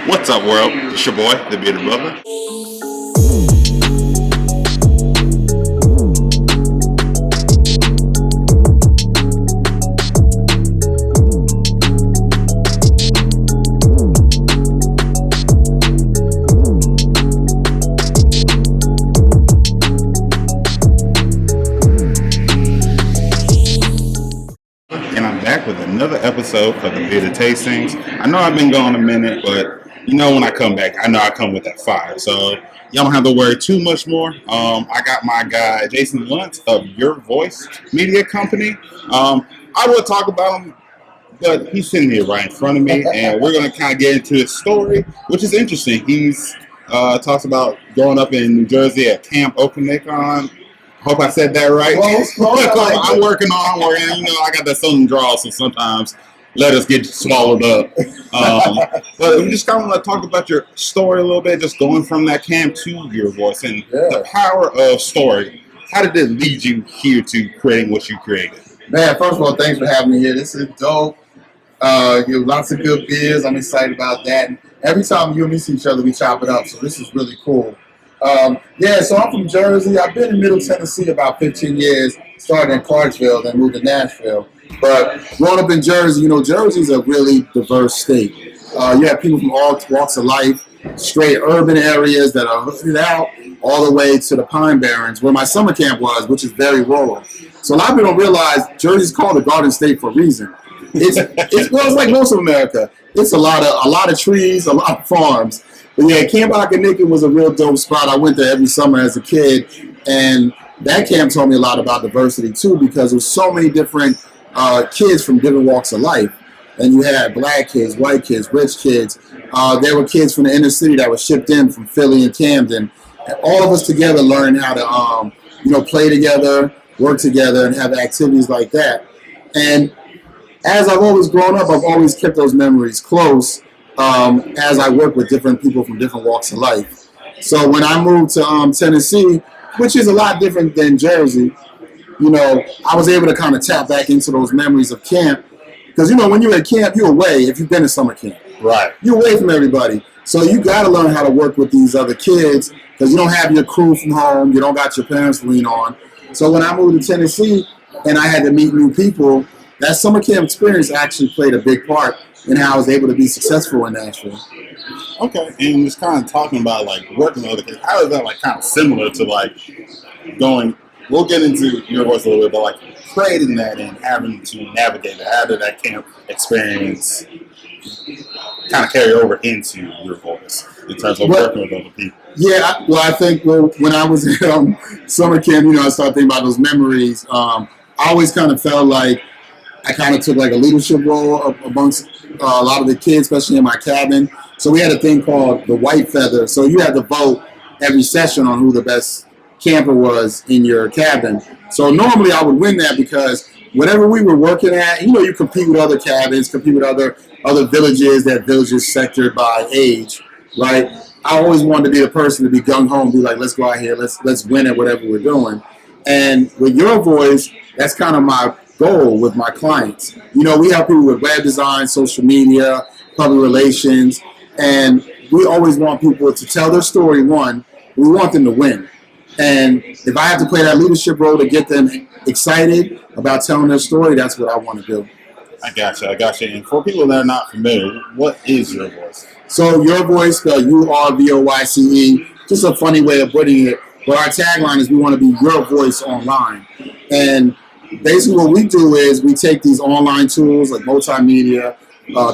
What's up, world? It's your boy, the Bearded Brother. And I'm back with another episode for the Beerded Tastings. I know I've been gone a minute, but when I come back, I know I come with that fire. So y'all don't have to worry too much more. I got my guy Jason Luntz of UrVoyce Media Company. I will talk about him, but he's sitting here right in front of me, and we're going to kind of get into his story, which is interesting. He's talks about growing up in New Jersey at Camp Ockanickon. Hope I said that right. I'm working. I got that southern drawl, so sometimes letters get swallowed up. But we just kind of want to talk about your story a little bit, just going from that camp to UrVoyce and the power of story. How did it lead you here to creating what you created? Man, first of all, thanks for having me here. This is dope. You have lots of good beers. I'm excited about that. And every time you and me see each other, we chop it up. So this is really cool. So I'm from Jersey. I've been in Middle Tennessee about 15 years, started in Clarksville, then moved to Nashville. But growing up in Jersey, Jersey's a really diverse state. You have people from all walks of life, straight urban areas that are hooded out, all the way to the Pine Barrens, where my summer camp was, which is very rural. So a lot of people don't realize Jersey's called the Garden State for a reason. It's like most of America. It's a lot of trees, a lot of farms. But yeah, Camp Ockanickon was a real dope spot. I went there every summer as a kid, and that camp taught me a lot about diversity too, because there was so many different kids from different walks of life. And you had black kids, white kids, rich kids. There were kids from the inner city that were shipped in from Philly and Camden. And all of us together learned how to, play together, work together, and have activities like that. And as I've always grown up, I've always kept those memories close as I work with different people from different walks of life. So when I moved to Tennessee, which is a lot different than Jersey, I was able to kind of tap back into those memories of camp. Because, when you're at camp, you're away if you've been to summer camp. Right. You're away from everybody. So you got to learn how to work with these other kids because you don't have your crew from home. You don't got your parents to lean on. So when I moved to Tennessee and I had to meet new people, that summer camp experience actually played a big part in how I was able to be successful in Nashville. Okay, and just kind of talking about working with other kids, how is that kind of similar to going? We'll get into UrVoyce a little bit, but creating that and having to navigate it. How did that camp experience kind of carry over into UrVoyce in terms of working with other people? Yeah, I think when I was at summer camp, I started thinking about those memories. I always kind of felt like I kind of took a leadership role amongst a lot of the kids, especially in my cabin. So we had a thing called the White Feather. So you had to vote every session on who the best camper was in your cabin. So normally I would win that because whatever we were working at, you compete with other cabins, compete with other villages, that villages sectored by age, right? I always wanted to be the person to be gung-ho and be like, let's go out here, let's win at whatever we're doing. And with UrVoyce, that's kind of my goal with my clients. We help people with web design, social media, public relations, and we always want people to tell their story. One, we want them to win. And if I have to play that leadership role to get them excited about telling their story, that's what I want to do. I got you. And for people that are not familiar, what is UrVoyce? So UrVoyce, UrVoyce, just a funny way of putting it. But our tagline is we want to be your voice online. And basically what we do is we take these online tools like multimedia,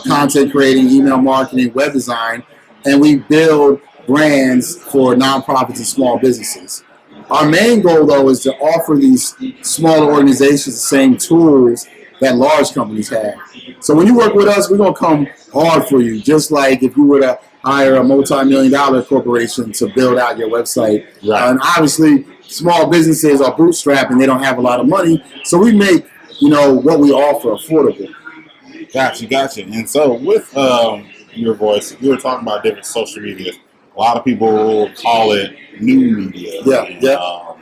content creating, email marketing, web design, and we build brands for nonprofits and small businesses. Our main goal, though, is to offer these smaller organizations the same tools that large companies have. So when you work with us, we're going to come hard for you, just like if you were to hire a multi-million-dollar corporation to build out your website. Right. And obviously, small businesses are bootstrapped and they don't have a lot of money, so we make what we offer affordable. Gotcha. And so with UrVoyce, you were talking about different social media. A lot of people will call it new media. Yeah.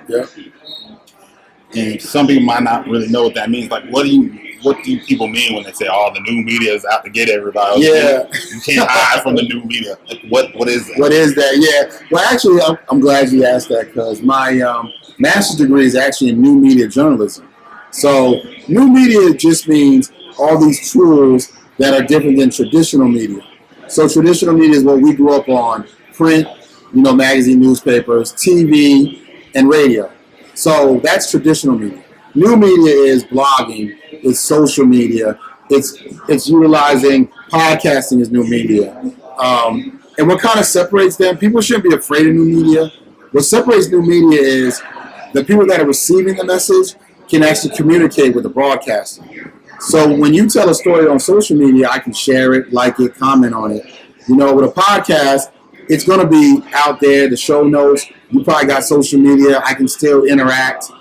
And some people might not really know what that means. What do you what do people mean when they say, "Oh, the new media is out to get everybody"? Yeah. You can't hide from the new media. Like, what is that? What is that? Yeah. Well, actually, I'm glad you asked that because my master's degree is actually in new media journalism. So new media just means all these tools that are different than traditional media. So traditional media is what we grew up on: print, magazine, newspapers, TV, and radio. So that's traditional media. New media is blogging, it's social media, it's utilizing podcasting as new media. And what kind of separates them? People shouldn't be afraid of new media. What separates new media is the people that are receiving the message can actually communicate with the broadcaster. So when you tell a story on social media, I can share it, like it, comment on it. With a podcast, it's going to be out there, the show notes. You probably got social media. I can still interact.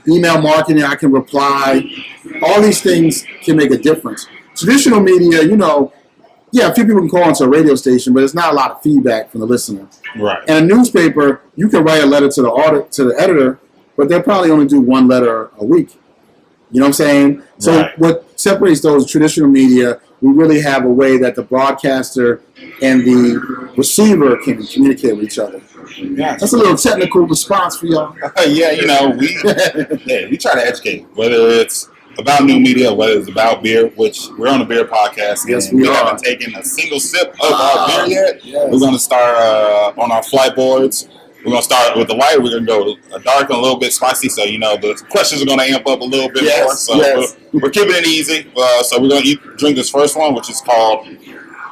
Email marketing, I can reply. All these things can make a difference. Traditional media, a few people can call into a radio station, but it's not a lot of feedback from the listener. Right. And a newspaper, you can write a letter to the editor, but they'll probably only do one letter a week. You know what I'm saying? So What separates those traditional media, we really have a way that the broadcaster and the receiver can communicate with each other. Yeah. That's a little technical response for y'all. We try to educate, whether it's about new media, whether it's about beer, which we're on a beer podcast. Yes, we are. haven't taken a single sip of our beer yet. Yes. We're going to start on our flight boards. We're going to start with the light. We're going to go dark and a little bit spicy. So, the questions are going to amp up a little bit more. So we're keeping it easy. So we're going to drink this first one, which is called,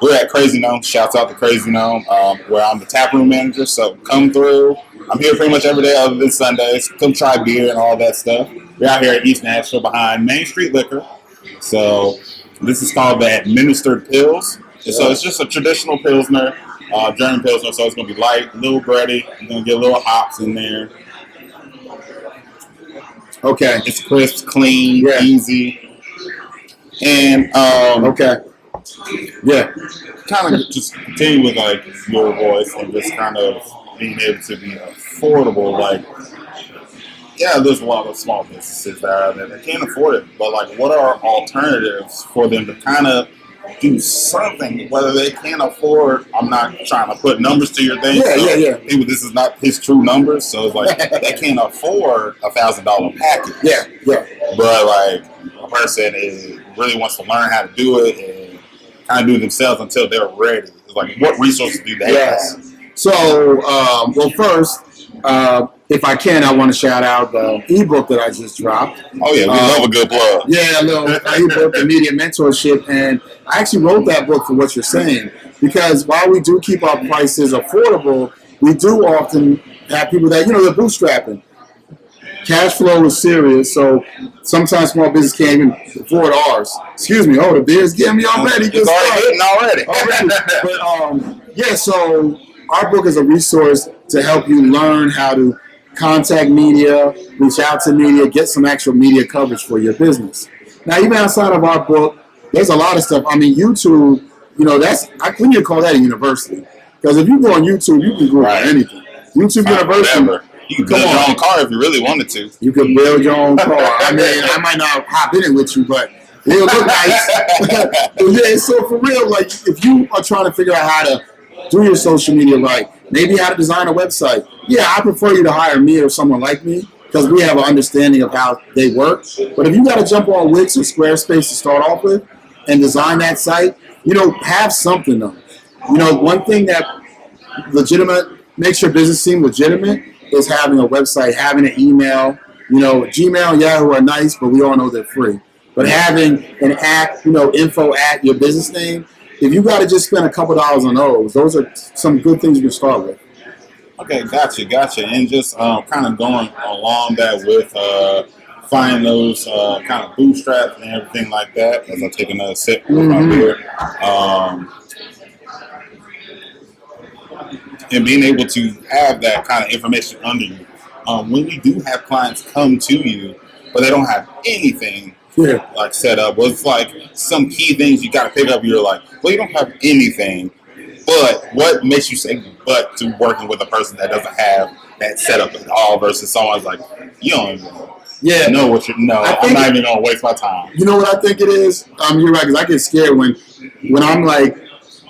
we're at Crazy Gnome. Shouts out to Crazy Gnome, where I'm the taproom manager. So come through. I'm here pretty much every day other than Sundays. Come try beer and all that stuff. We're out here at East Nashville behind Main Street Liquor. So this is called the Administered Pils. So it's just a traditional Pilsner. German Pilsner, so it's going to be light, a little bready. You're going to get a little hops in there. Okay. It's crisp, clean, easy. And, okay. Yeah. Kind of just continue with, UrVoyce and just kind of being able to be affordable. There's a lot of small businesses that can't afford it, but, what are alternatives for them to kind of do something, whether they can't afford. I'm not trying to put numbers to your thing. Maybe this is not his true numbers, so it's they can't afford $1,000 package. But a person really wants to learn how to do it and kind of do it themselves until they're ready. It's what resources do they have? So, first, if I can, I want to shout out the ebook that I just dropped. Oh yeah, we love a good plug. Yeah, a little ebook, the Media Mentorship, and I actually wrote that book for what you're saying, because while we do keep our prices affordable, we do often have people that they're bootstrapping. Cash flow is serious, so sometimes small business can't even afford ours. Excuse me, the beer's getting me already. It's already But so our book is a resource to help you learn how to contact media, reach out to media, get some actual media coverage for your business. Now, even outside of our book, there's a lot of stuff. I mean, YouTube, I couldn't call that a university. Because if you go on YouTube, you can Google anything. YouTube University. Whatever. You can build your own car if you really wanted to. You can build your own car. I mean, I might not hop in it with you, but it'll look nice. So for real, if you are trying to figure out how to do your social media right, maybe how to design a website. Yeah, I prefer you to hire me or someone like me because we have an understanding of how they work. But if you got to jump on Wix or Squarespace to start off with and design that site, have something though. One thing that makes your business seem legitimate is having a website, having an email. Gmail and Yahoo are nice, but we all know they're free. But having an at, info at your business name, if you got to just spend a couple dollars on those are some good things you can start with. Okay, gotcha. And just kind of going along that with finding those kind of bootstraps and everything like that, as I take another sip with my beer. And being able to have that kind of information under you. When you do have clients come to you, but they don't have anything set up, well, it's some key things you got to pick up. You're well, you don't have anything, but what makes you say but to working with a person that doesn't have that set up at all versus someone's you don't even know. Yeah. know what you know. I'm not even gonna waste my time. You know what I think it is? You're right, because I get scared when I'm like,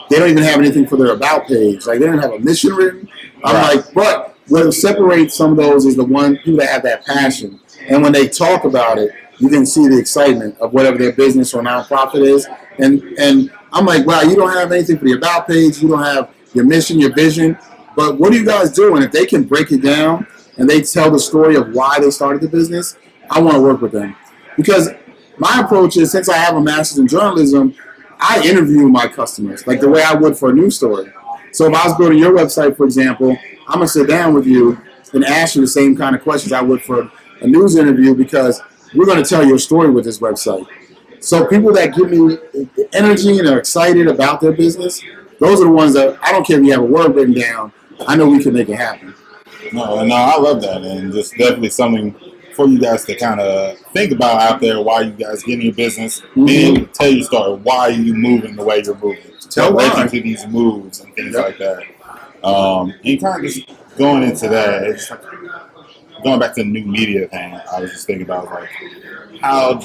they don't even have anything for their about page. Like they don't have a mission written. I'm like, but what separates some of those is the one people that have that passion, and when they talk about it, you can see the excitement of whatever their business or nonprofit is. And I'm like, wow, you don't have anything for the about page. You don't have your mission, your vision. But what are you guys doing? If they can break it down and they tell the story of why they started the business, I want to work with them. Because my approach is, since I have a master's in journalism, I interview my customers like the way I would for a news story. So if I was building your website, for example, I'm going to sit down with you and ask you the same kind of questions I would for a news interview, because we're going to tell your story with this website. So people that give me energy and are excited about their business, those are the ones that, I don't care if you have a word written down, I know we can make it happen. No, I love that, and just definitely something for you guys to kind of think about out there while you guys get in your business, and tell your story. Why are you moving the way you're moving? Tell to these moves and things like that. And kind of just going into that, it's like, going back to the new media thing, I was just thinking about like, how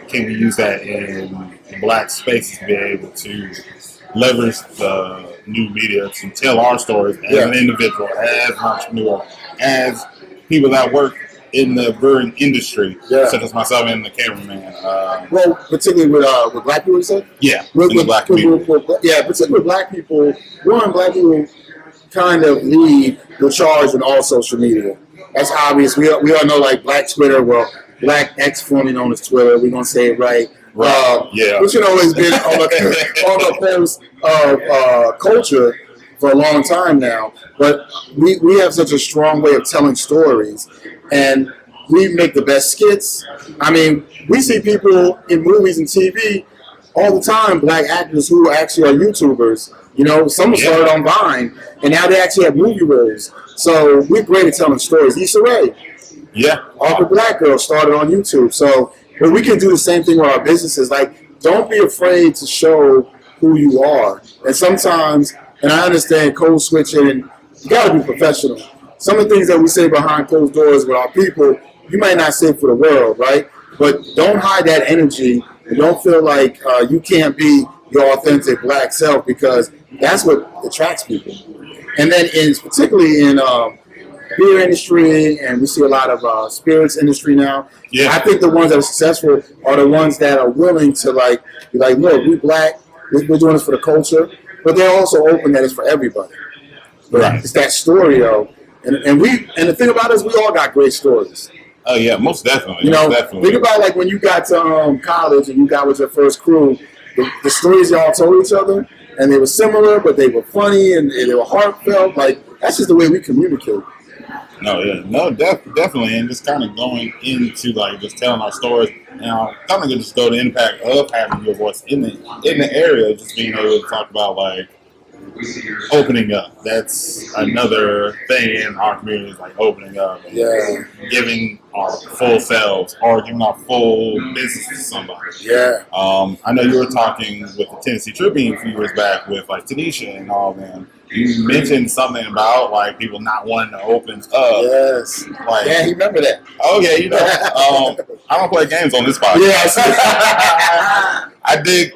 can we use that in Black spaces to be able to leverage the new media to tell our stories as an individual, as an entrepreneur, as people that work in the brewing industry, such as myself and the cameraman. Well, particularly with Black people, you said? Yeah, with Black community. Particularly with Black people, Black people kind of lead the charge in all social media. That's obvious. We all know, like, Black Twitter, well, Black X, formerly known as Twitter, we're going to say it right. Which has always been on the post of culture for a long time now. But we have such a strong way of telling stories, and we make the best skits. I mean, we see people in movies and TV all the time, Black actors who actually are YouTubers. You know, some started on Vine, and now they actually have movie roles. So we're great at telling stories. Issa Rae, Awkward Black Girl, started on YouTube. So, but we can do the same thing with our businesses. Like, don't be afraid to show who you are. And sometimes, and I understand code switching, and you got to be professional. Some of the things that we say behind closed doors with our people, you might not say for the world, right? But don't hide that energy, and don't feel like you can't be your authentic Black self, because that's what attracts people. And then, particularly in beer industry, and we see a lot of spirits industry now. I think the ones that are successful are the ones that are willing to be like, look, we Black, we're doing this for the culture, but they're also open that it's for everybody. But it's that story, though, and the thing about it is we all got great stories. Oh yeah, most definitely. You know, think about like when you got to college and you got with your first crew, the stories y'all told each other, and they were similar, but they were funny and they were heartfelt. Like, that's just the way we communicate. Definitely, and just kind of going into like just telling our stories. Now, kind of just go to the impact of having your voice in the area, just being able to talk about like opening up. That's another thing in our community, is like opening up and giving our full selves or giving our full business to somebody. I know you were talking with the Tennessee Tribune a few years back with like Tanisha and all them. You mentioned something about like people not wanting to open up. Like, you remember that? Oh yeah, you know. I don't play games on this podcast. I dig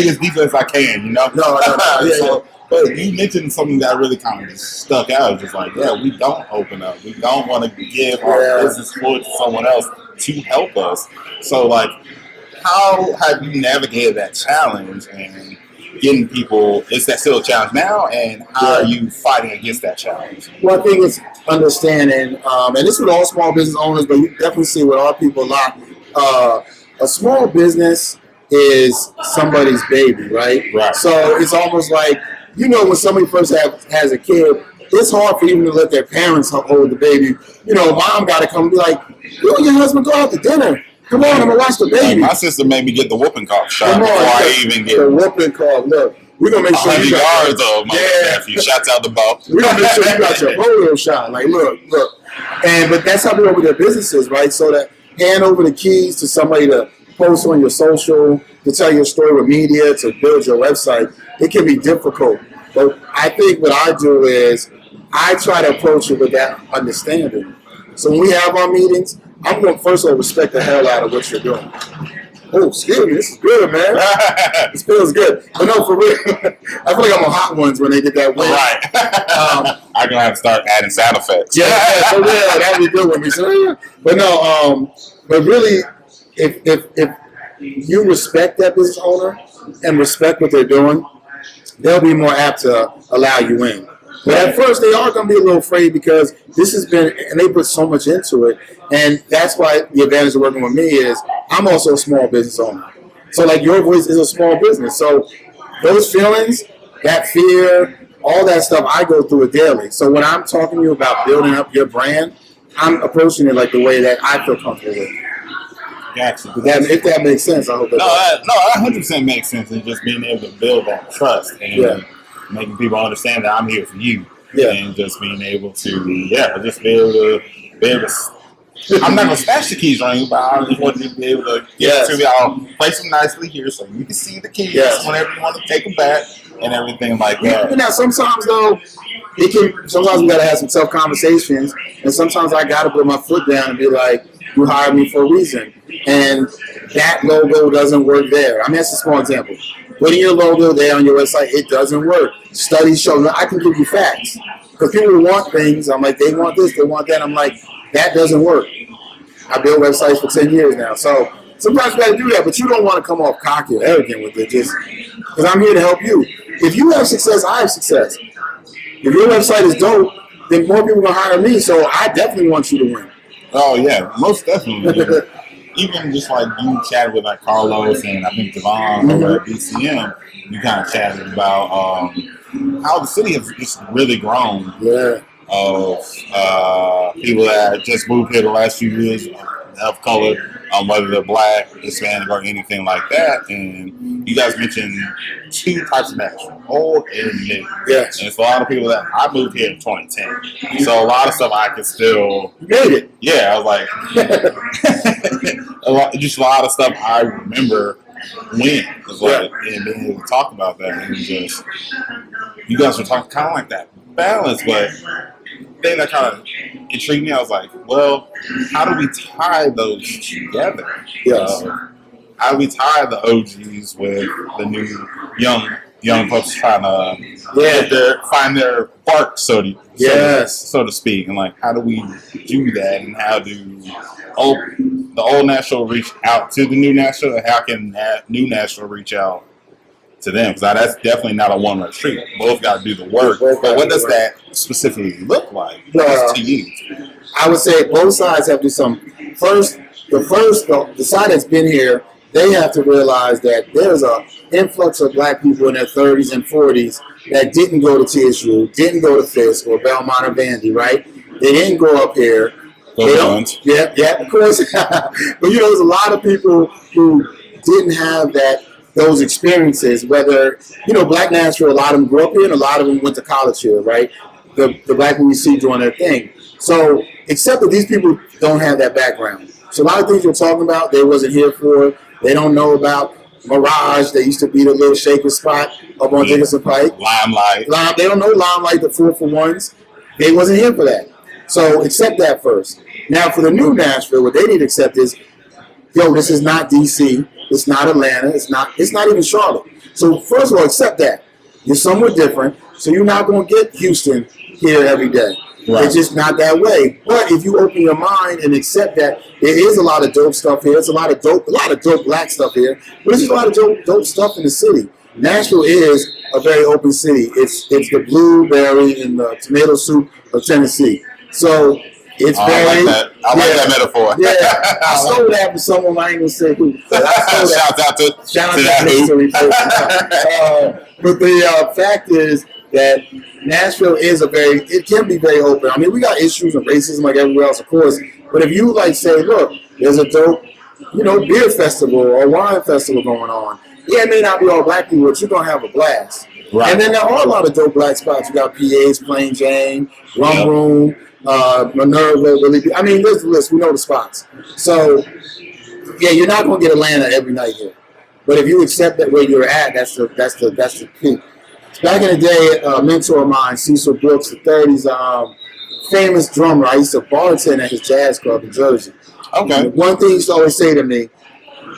as deep as I can, you know. But you mentioned something that really kind of just stuck out. It's just like, we don't open up. We don't want to give our business forward to someone else to help us. So, like, how have you navigated that challenge and getting people? Is that still a challenge now? And how are you fighting against that challenge? Well, I think it's understanding, and this is with all small business owners, but you definitely see with our people a lot. A small business is somebody's baby, right? So it's almost like, you know, when somebody first has a kid, it's hard for even to let their parents hold the baby. You know, mom got to come and be like, you and your husband go out to dinner. Come on, I'm going to watch the baby. My sister made me get the whooping cough shot before I even get the whooping cough. Look, we're going to make sure you got yards of my nephew. Shouts out the boat. We're going to make sure you got your polio shot. Like, look. But that's how we open their businesses, right? So that hand over the keys to somebody to post on your social, to tell your story with media, to build your website, it can be difficult. But I think what I do is I try to approach it with that understanding. So when we have our meetings, I'm going to first of all respect the hell out of what you're doing. Oh, excuse me, this is good, man. This feels good. But no, for real, I feel like I'm on Hot Ones when they get that win. Right. I'm going to have to start adding sound effects. Yeah, for real, that would be good with me. So, but no, but really, if you respect that business owner and respect what they're doing, they'll be more apt to allow you in. But at first, they are going to be a little afraid because this has been, and they put so much into it. And that's why the advantage of working with me is I'm also a small business owner. So, like, UrVoyce is a small business. So, those feelings, that fear, all that stuff, I go through it daily. So, when I'm talking to you about building up your brand, I'm approaching it like the way that I feel comfortable with. Gotcha. If that makes sense, I hope that does. No, that 100% makes sense. It's just being able to build that trust and making people understand that I'm here for you. Yeah. And just being able to, just be able to, I'm not going to snatch the keys on you, but I just want you to be able to get to me. I'll place them nicely here so you can see the keys whenever you want to take them back and everything like that. Now, sometimes, though, sometimes we got to have some tough conversations, and sometimes I got to put my foot down and be like, you hired me for a reason. And that logo doesn't work there. I mean, that's a small example. Putting your logo there on your website, it doesn't work. Studies show, I can give you facts. Because people want things, I'm like, they want this, they want that. I'm like, that doesn't work. I built websites for 10 years now. So sometimes you got to do that, but you don't want to come off cocky or arrogant with it. Just because I'm here to help you. If you have success, I have success. If your website is dope, then more people are going to hire me. So I definitely want you to win. Oh, yeah, most definitely. Even just like you chatted with like Carlos and I think Devon over at BCM, you kind of chatted about how the city has just really grown. Yeah. Of people that just moved here the last few years of color, whether they're black, Hispanic, or anything like that. And you guys mentioned two types of national, old and new. Yes. And it's a lot of people that I moved here in 2010. So a lot of stuff I can still made it. Yeah, I was like just a lot of stuff I remember when. It's like and being able to talk about that and just you guys were talking kind of like that balance, but thing that kind of intrigued me, I was like, well, how do we tie those together? Yes. How do we tie the OGs with the new young folks trying to find their spark, so to speak, and like how do we do that, and how do the old National reach out to the new National, and how can that new National reach out to them? Because that's definitely not a one-way street. Both got to do the work. But what does that specifically look like to you? I would say both sides have to do something. The side that's been here, they have to realize that there's an influx of black people in their 30s and 40s that didn't go to TSU, didn't go to Fisk or Belmont or Vandy, right? They didn't grow up here. Yeah, of course. But there's a lot of people who didn't have those experiences, whether, Black Nashville, a lot of them grew up here and a lot of them went to college here, right? The black people we see doing their thing. So, except that these people don't have that background. So a lot of things we're talking about, they wasn't here for. They don't know about Mirage. They used to be the little shaker spot up on Dickinson Pike. Limelight. They don't know Limelight, the 4-for-1s. They wasn't here for that. So accept that first. Now for the new Nashville, what they need to accept is, this is not DC. It's not Atlanta. It's not even Charlotte. So first of all, accept that. You're somewhere different. So you're not going to get Houston here every day. Right. It's just not that way. But if you open your mind and accept that there is a lot of dope stuff here, it's a lot of dope black stuff here, but there's just a lot of dope stuff in the city. Nashville is a very open city. It's the blueberry and the tomato soup of Tennessee. So it's very. I like that metaphor. Yeah, I stole that from someone. I ain't gonna say who. Shout out to that who. But the fact is that Nashville is it can be very open. I mean, we got issues of racism like everywhere else, of course. But if you say, look, there's a dope, beer festival or wine festival going on. Yeah, it may not be all black people, but you're gonna have a blast. Right. And then there are a lot of dope black spots. You got PA's, Plain Jane, Rum Room, Minerva. I mean, there's the list. We know the spots. So, yeah, you're not gonna get Atlanta every night here. But if you accept that where you're at, that's the peak. Back in the day, a mentor of mine, Cecil Brooks, the 30s, famous drummer. I used to bartend at his jazz club in Jersey. Okay. One thing he used to always say to me,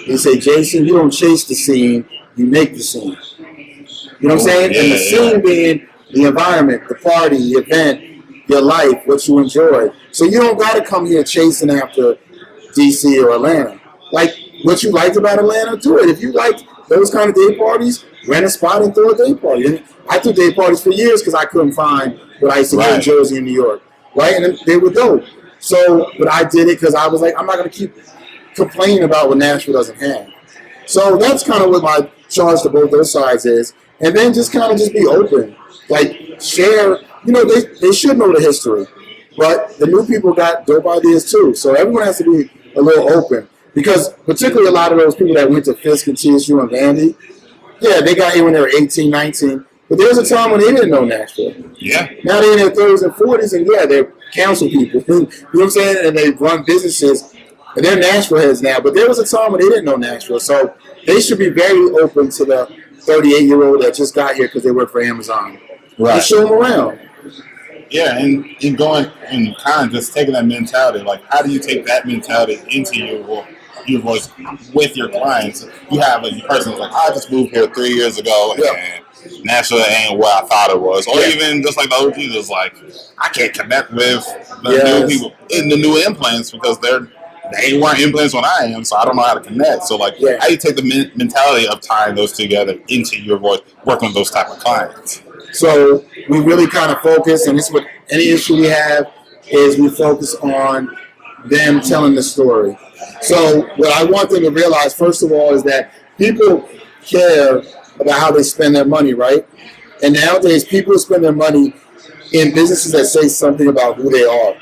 he said, Jason, you don't chase the scene, you make the scene. You know what I'm saying? And the scene being the environment, the party, the event, your life, what you enjoy. So you don't got to come here chasing after DC or Atlanta. Like, what you liked about Atlanta, do it. If you liked those kind of day parties, rent a spot and throw a day party. And I threw day parties for years because I couldn't find what I used to do in Jersey and New York. Right? And they were dope. So, but I did it because I was like, I'm not going to keep complaining about what Nashville doesn't have. So that's kind of what my charge to both those sides is. And then just kind of just be open. Like, share, they should know the history. But the new people got dope ideas too. So everyone has to be a little open. Because particularly a lot of those people that went to Fisk and TSU and Vandy, yeah, they got here when they were 18, 19. But there was a time when they didn't know Nashville. Yeah. Now they're in their 30s and 40s, and yeah, they're council people. You know what I'm saying? And they run businesses. And they're Nashville heads now. But there was a time when they didn't know Nashville. So they should be very open to the 38-year-old that just got here because they work for Amazon. Right. And show them around. Yeah, and going and kind of just taking that mentality. Like, how do you take that mentality into your voice with your clients? You have a person who's like, I just moved here 3 years ago, and Nashville ain't what I thought it was. Or even just like the OG is like, I can't connect with the new people in the new implants because they weren't implants when I am, so I don't know how to connect. So, like, how do you take the mentality of tying those together into your voice, working with those type of clients? So we really kind of focus, and this is what any issue we have is we focus on them telling the story. So what I want them to realize, first of all, is that people care about how they spend their money, right? And nowadays, people spend their money in businesses that say something about who they are.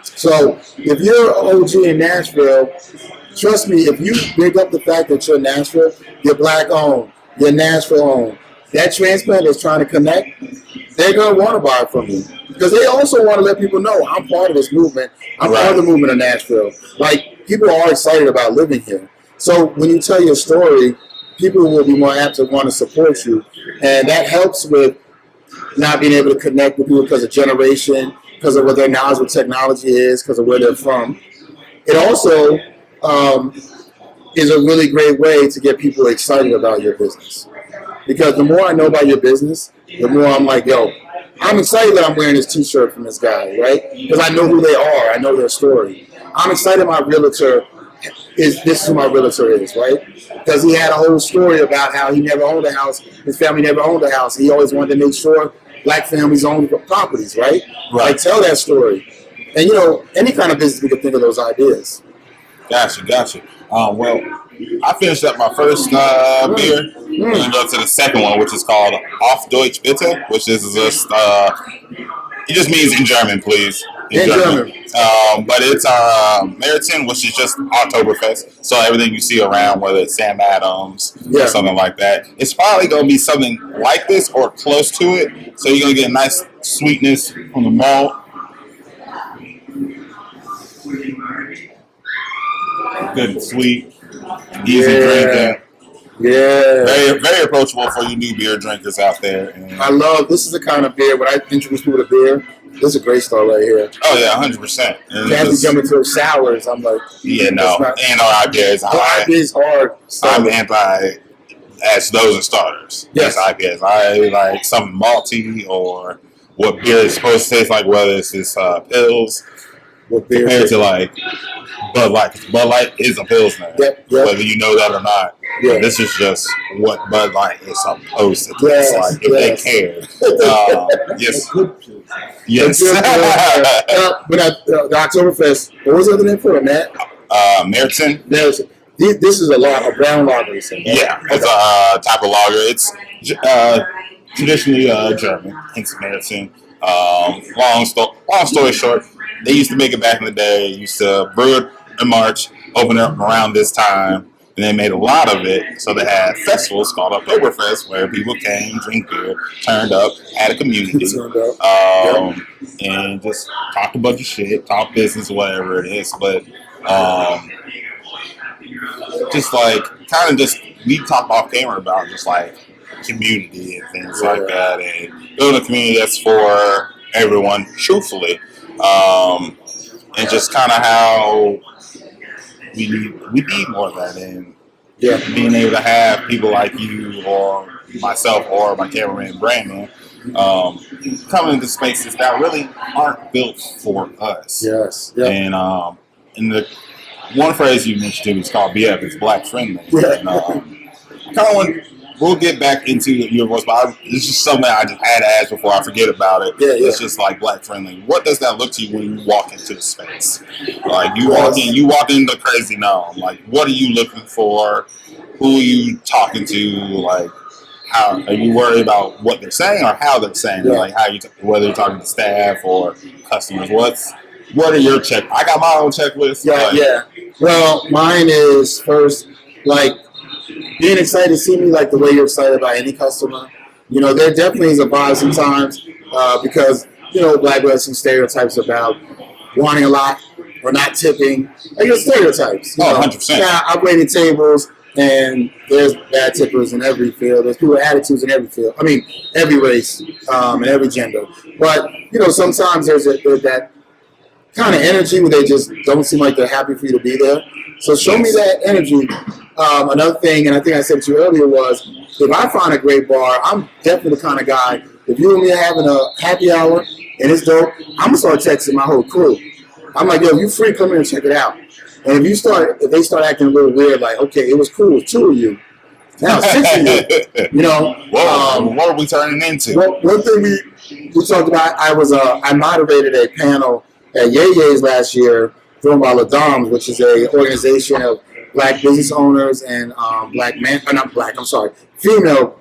So if you're an OG in Nashville, trust me, if you big up the fact that you're Nashville, you're black owned, you're Nashville owned, that transplant is trying to connect, they're going to want to buy it from you. Because they also want to let people know, I'm part of this movement. I'm part of the movement of Nashville. Like, people are excited about living here. So when you tell your story, people will be more apt to want to support you. And that helps with not being able to connect with people because of generation, because of what their knowledge of technology is, because of where they're from. It also is a really great way to get people excited about your business. Because the more I know about your business, the more I'm like, yo, I'm excited that I'm wearing this T-shirt from this guy, right? Because I know who they are. I know their story. I'm excited my realtor this is who my realtor is, right? Because he had a whole story about how he never owned a house. His family never owned a house. He always wanted to make sure black families own properties, right? Like, tell that story. And, any kind of business, we can think of those ideas. Gotcha. Well, I finished up my first beer. I'm going to go to the second one, which is called Auf Deutsch Bitte, which is just, it just means in German, please. In German. But it's our Meriton, which is just Oktoberfest. So everything you see around, whether it's Sam Adams or something like that, it's probably going to be something like this or close to it. So you're going to get a nice sweetness from the malt. Good and sweet, easy drinking. Yeah. Very, very approachable for you new beer drinkers out there. And I love, this is the kind of beer, when I introduce people to beer, this is a great start right here. Oh, yeah, 100%. Kathy jumping to sours, I'm like, and IPAs. IPAs hard. I'm anti as those are starters. Yes, IPAs. I like something malty or what beer is supposed to taste like, whether it's this pills compared to like Bud Light. Bud Light is a pilsner, whether you know that or not. Yeah. This is just what Bud Light is supposed to taste like if they care. Yes. But the Oktoberfest, what was the other name for it, Matt? Meriton. This is a brown lager. Yeah, it's a type of lager. It's traditionally German. It's Meriton. Long story short, they used to make it back in the day. Used to brew it in March, open it up around this time, and they made a lot of it. So they had festivals called Oktoberfest where people came, drink beer, turned up, had a community, and just talked a bunch of shit, talk business, whatever it is. But just like kind of just we talk off camera about just like community and things like that, and building a community that's for everyone, truthfully, and just kind of how we need more of that, and Yeah. being able to have people like you or myself or my cameraman Brandon come into spaces that really aren't built for us. Yes. Yeah. And the one phrase you mentioned to me is called BF. It's black friendly. Yeah. And, kind of want. We'll get back into your voice, but it's just something I just had to ask before I forget about it. Yeah. It's just like black friendly. What does that look to you when you walk into the space? Like you walk into Crazy Gnome. Like, what are you looking for? Who are you talking to? Like, how are you worried about what they're saying or how they're saying it? Yeah. Like, whether you're talking to staff or customers. What are your check? I got my own checklist. Yeah. Like, Yeah. Well, mine is first, like, being excited to see me like the way you're excited about any customer. You know, there definitely is a vibe sometimes because, you know, black people have some stereotypes about wanting a lot or not tipping. Like, there's stereotypes. You know? 100%. Now, I've waited tables and there's bad tippers in every field. There's people with attitudes in every field. I mean, every race and every gender. But, you know, sometimes there's that kind of energy where they just don't seem like they're happy for you to be there. So show me that energy. Another thing, and I think I said to you earlier, was if I find a great bar, I'm definitely the kind of guy, if you and me are having a happy hour and it's dope, I'm going to start texting my whole crew. I'm like, yo, you free, come here and check it out. And if they start acting a little weird, like, okay, it was cool with 2 of you. Now 6 of you. You know. What are we turning into? One thing we talked about, I moderated a panel at Ye's last year, thrown by Ladams, which is a organization of black business owners and female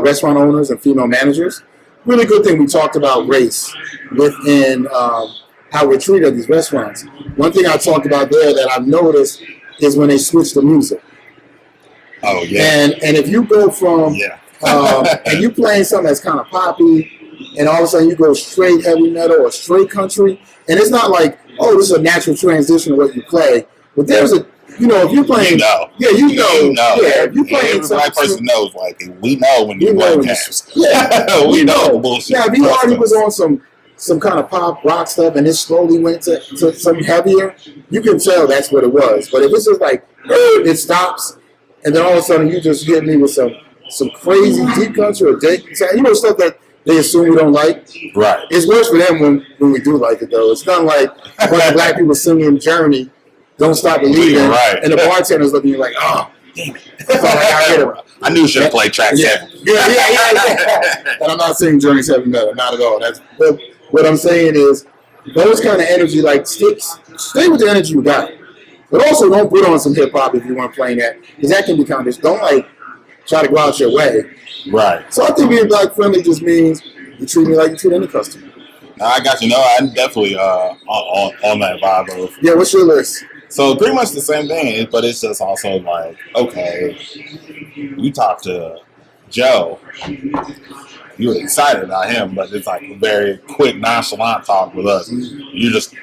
restaurant owners and female managers. Really good thing we talked about race within how we're treated at these restaurants. One thing I talked about there that I've noticed is when they switch the music. Oh yeah. And if you go from and you playing something that's kind of poppy, and all of a sudden you go straight heavy metal or straight country, and it's not like, oh, this is a natural transition of what you play. But there's a, you know, if you're playing, you know, if you're playing, every black person knows. Like, we know when you're playing games. Yeah, we know bullshit. Yeah, if you already was on some kind of pop rock stuff, and it slowly went to some heavier, you can tell that's what it was. But if it's just like it stops, and then all of a sudden you just hit me with some crazy deep country or you know, stuff that they assume we don't like. Right. It's worse for them when we do like it, though. It's not like when black people singing Journey, Don't Stop Believing, right. And the bartender's looking at you like, oh, damn it. I knew you should have played track 7. Yeah. And I'm not saying Journey's heavy metal, not at all. But what I'm saying is, those kind of energy, like, stay with the energy you got. But also don't put on some hip-hop if you weren't playing that, because that can be kind of, don't, like, try to go out your way. Right. So I think being black friendly just means you treat me like you treat any customer. I got you. No, I'm definitely on that vibe of. Yeah, what's your list? So pretty much the same thing, but it's just also like, okay, you talk to Joe, you're excited about him, but it's like a very quick, nonchalant talk with us. You're just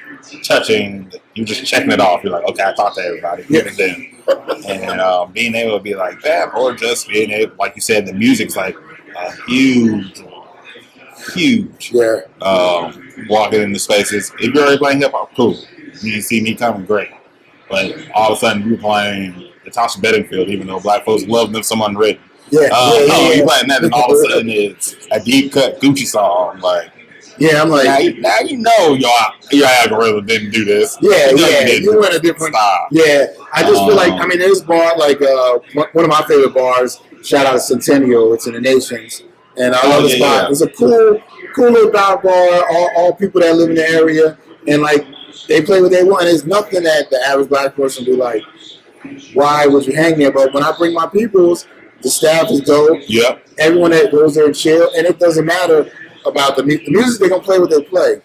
checking it off. You're like, okay, I talked to everybody. Get it in. And being able to be like that, or just being able, like you said, the music's like huge. Yeah. Walking into spaces. If you're already playing hip hop, cool. You see me coming, great. But all of a sudden you're playing Natasha Bedingfield, even though black folks love them some unwritten. Yeah. You're playing that, and all of a sudden it's a deep cut Gucci song. Like, yeah, I'm like, now you know your algorithm didn't do this. Yeah, you went a different style. Yeah, I just feel like, I mean, there's bar like one of my favorite bars. Shout out to Centennial. It's in the Nations, and I love the spot. Yeah. It's a cool little bar. All people that live in the area, and like they play what they want. There's nothing that the average black person be like, why would you hang there? But when I bring my peoples, the staff is dope. Yep. Everyone that goes there and chill, and it doesn't matter about the music. They're gonna play what they play,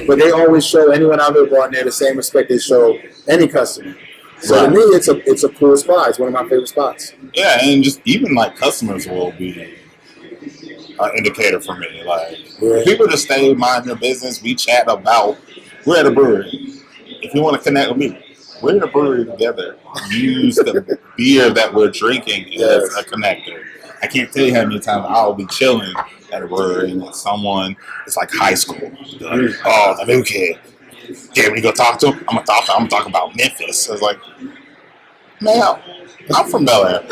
but they always show anyone out there going there the same respect they show any customer. So to me, it's a cool spot. It's one of my favorite spots. Yeah, and just even like customers will be an indicator for me. Like people just stay mind their business. We chat about. We're at a brewery. If you want to connect with me, we're in a brewery together. Use the beer that we're drinking as a connector. I can't tell you how many times I'll be chilling at a brewery and someone, it's like high school. Like, oh, the new kid. yeah, when you go talk to him, I'm gonna talk about Memphis. I was like, man, I'm from Bel Air.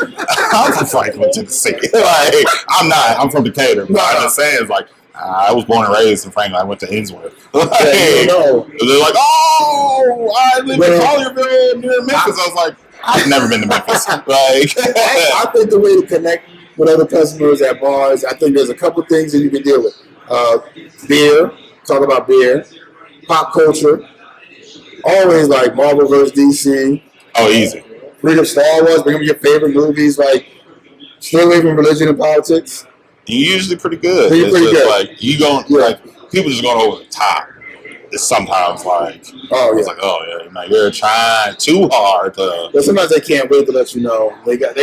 I'm from Franklin, Tennessee. Like, I'm from Decatur. But I'm just saying, it's like, I was born and raised in Franklin. I went to Innsworth. Like, they're like, oh, I live in Collierville near Memphis. I was like, I've never been to Memphis. Like, I think the way to connect with other customers at bars, I think there's a couple things that you can deal with. Beer, talk about beer, pop culture, always like Marvel vs. DC. Oh, easy. Bring up Star Wars, bring up your favorite movies, like stay away from religion and politics. You're usually pretty good. Pretty good. Like, you don't, like, people just going over the top. It's sometimes like, it's like, oh yeah, you're trying too hard to. But sometimes they can't wait to let you know. They gonna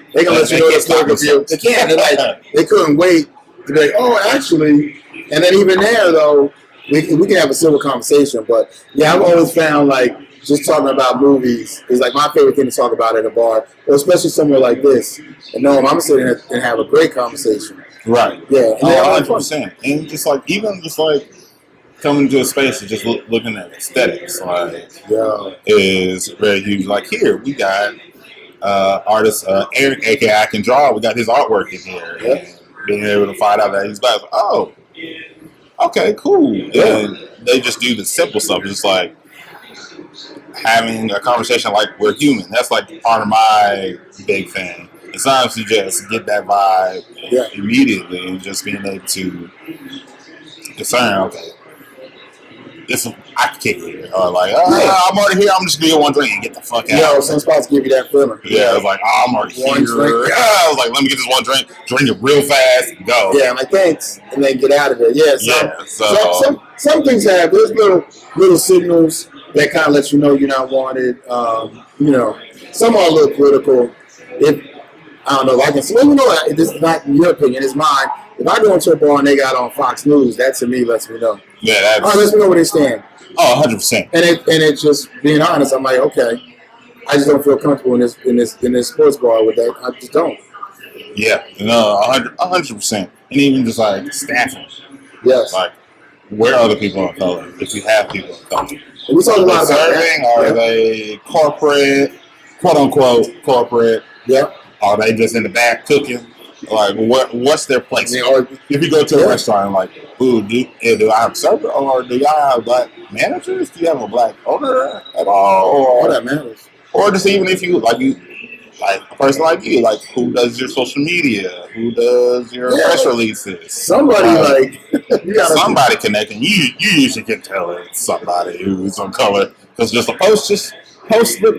let you know the story review. They can't. They're like, they couldn't wait to be like, oh, actually. And then even there though, we can have a civil conversation. But yeah, I've always found like just talking about movies is like my favorite thing to talk about at a bar, or especially somewhere like this. And no, I'm gonna sit there and have a great conversation. Right. Yeah. And 100%. And just like coming to a space and just looking at aesthetics, like, is very huge. Like here, we got artist Eric, aka I Can Draw. We got his artwork in here, and being able to find out that he's black. Oh, okay, cool. And they just do the simple stuff. It's just like having a conversation like we're human. That's like part of my big thing. And sometimes you just get that vibe immediately, and just being able to discern, okay, I can kick it here. Or like, I'm already here, I'm just gonna get one drink and get the fuck out. Yo, some spots give you that feeling. Yeah, it's like, I'm already here. I was like, let me get this one drink it real fast, and go. Yeah, I'm like, thanks, and then get out of there. Yeah, some things have, there's little signals that kind of let you know you're not wanted. Some are a little political. I don't know if I can say, this is not your opinion, it's mine. If I go into a bar and they got on Fox News, that to me lets me know. Yeah, lets me know where they stand. Oh, 100%. And it just being honest, I'm like, okay, I just don't feel comfortable in this sports bar with that. I just don't. Yeah, 100%. And even just like staffing. Yes. Like, where are the people of color? If you have people of color, and we talk a lot about serving. Are they corporate, quote unquote corporate? Yeah. Are they just in the back cooking? Like, what's their place? If you go to a restaurant, like, ooh, do I have a server, or do y'all have black managers? Do you have a black owner at all? Or that matters. Or just even if you like a person like you, like, who does your social media? Who does your press releases? Somebody somebody connecting. You usually can tell it's somebody who's on color, because just a post just a little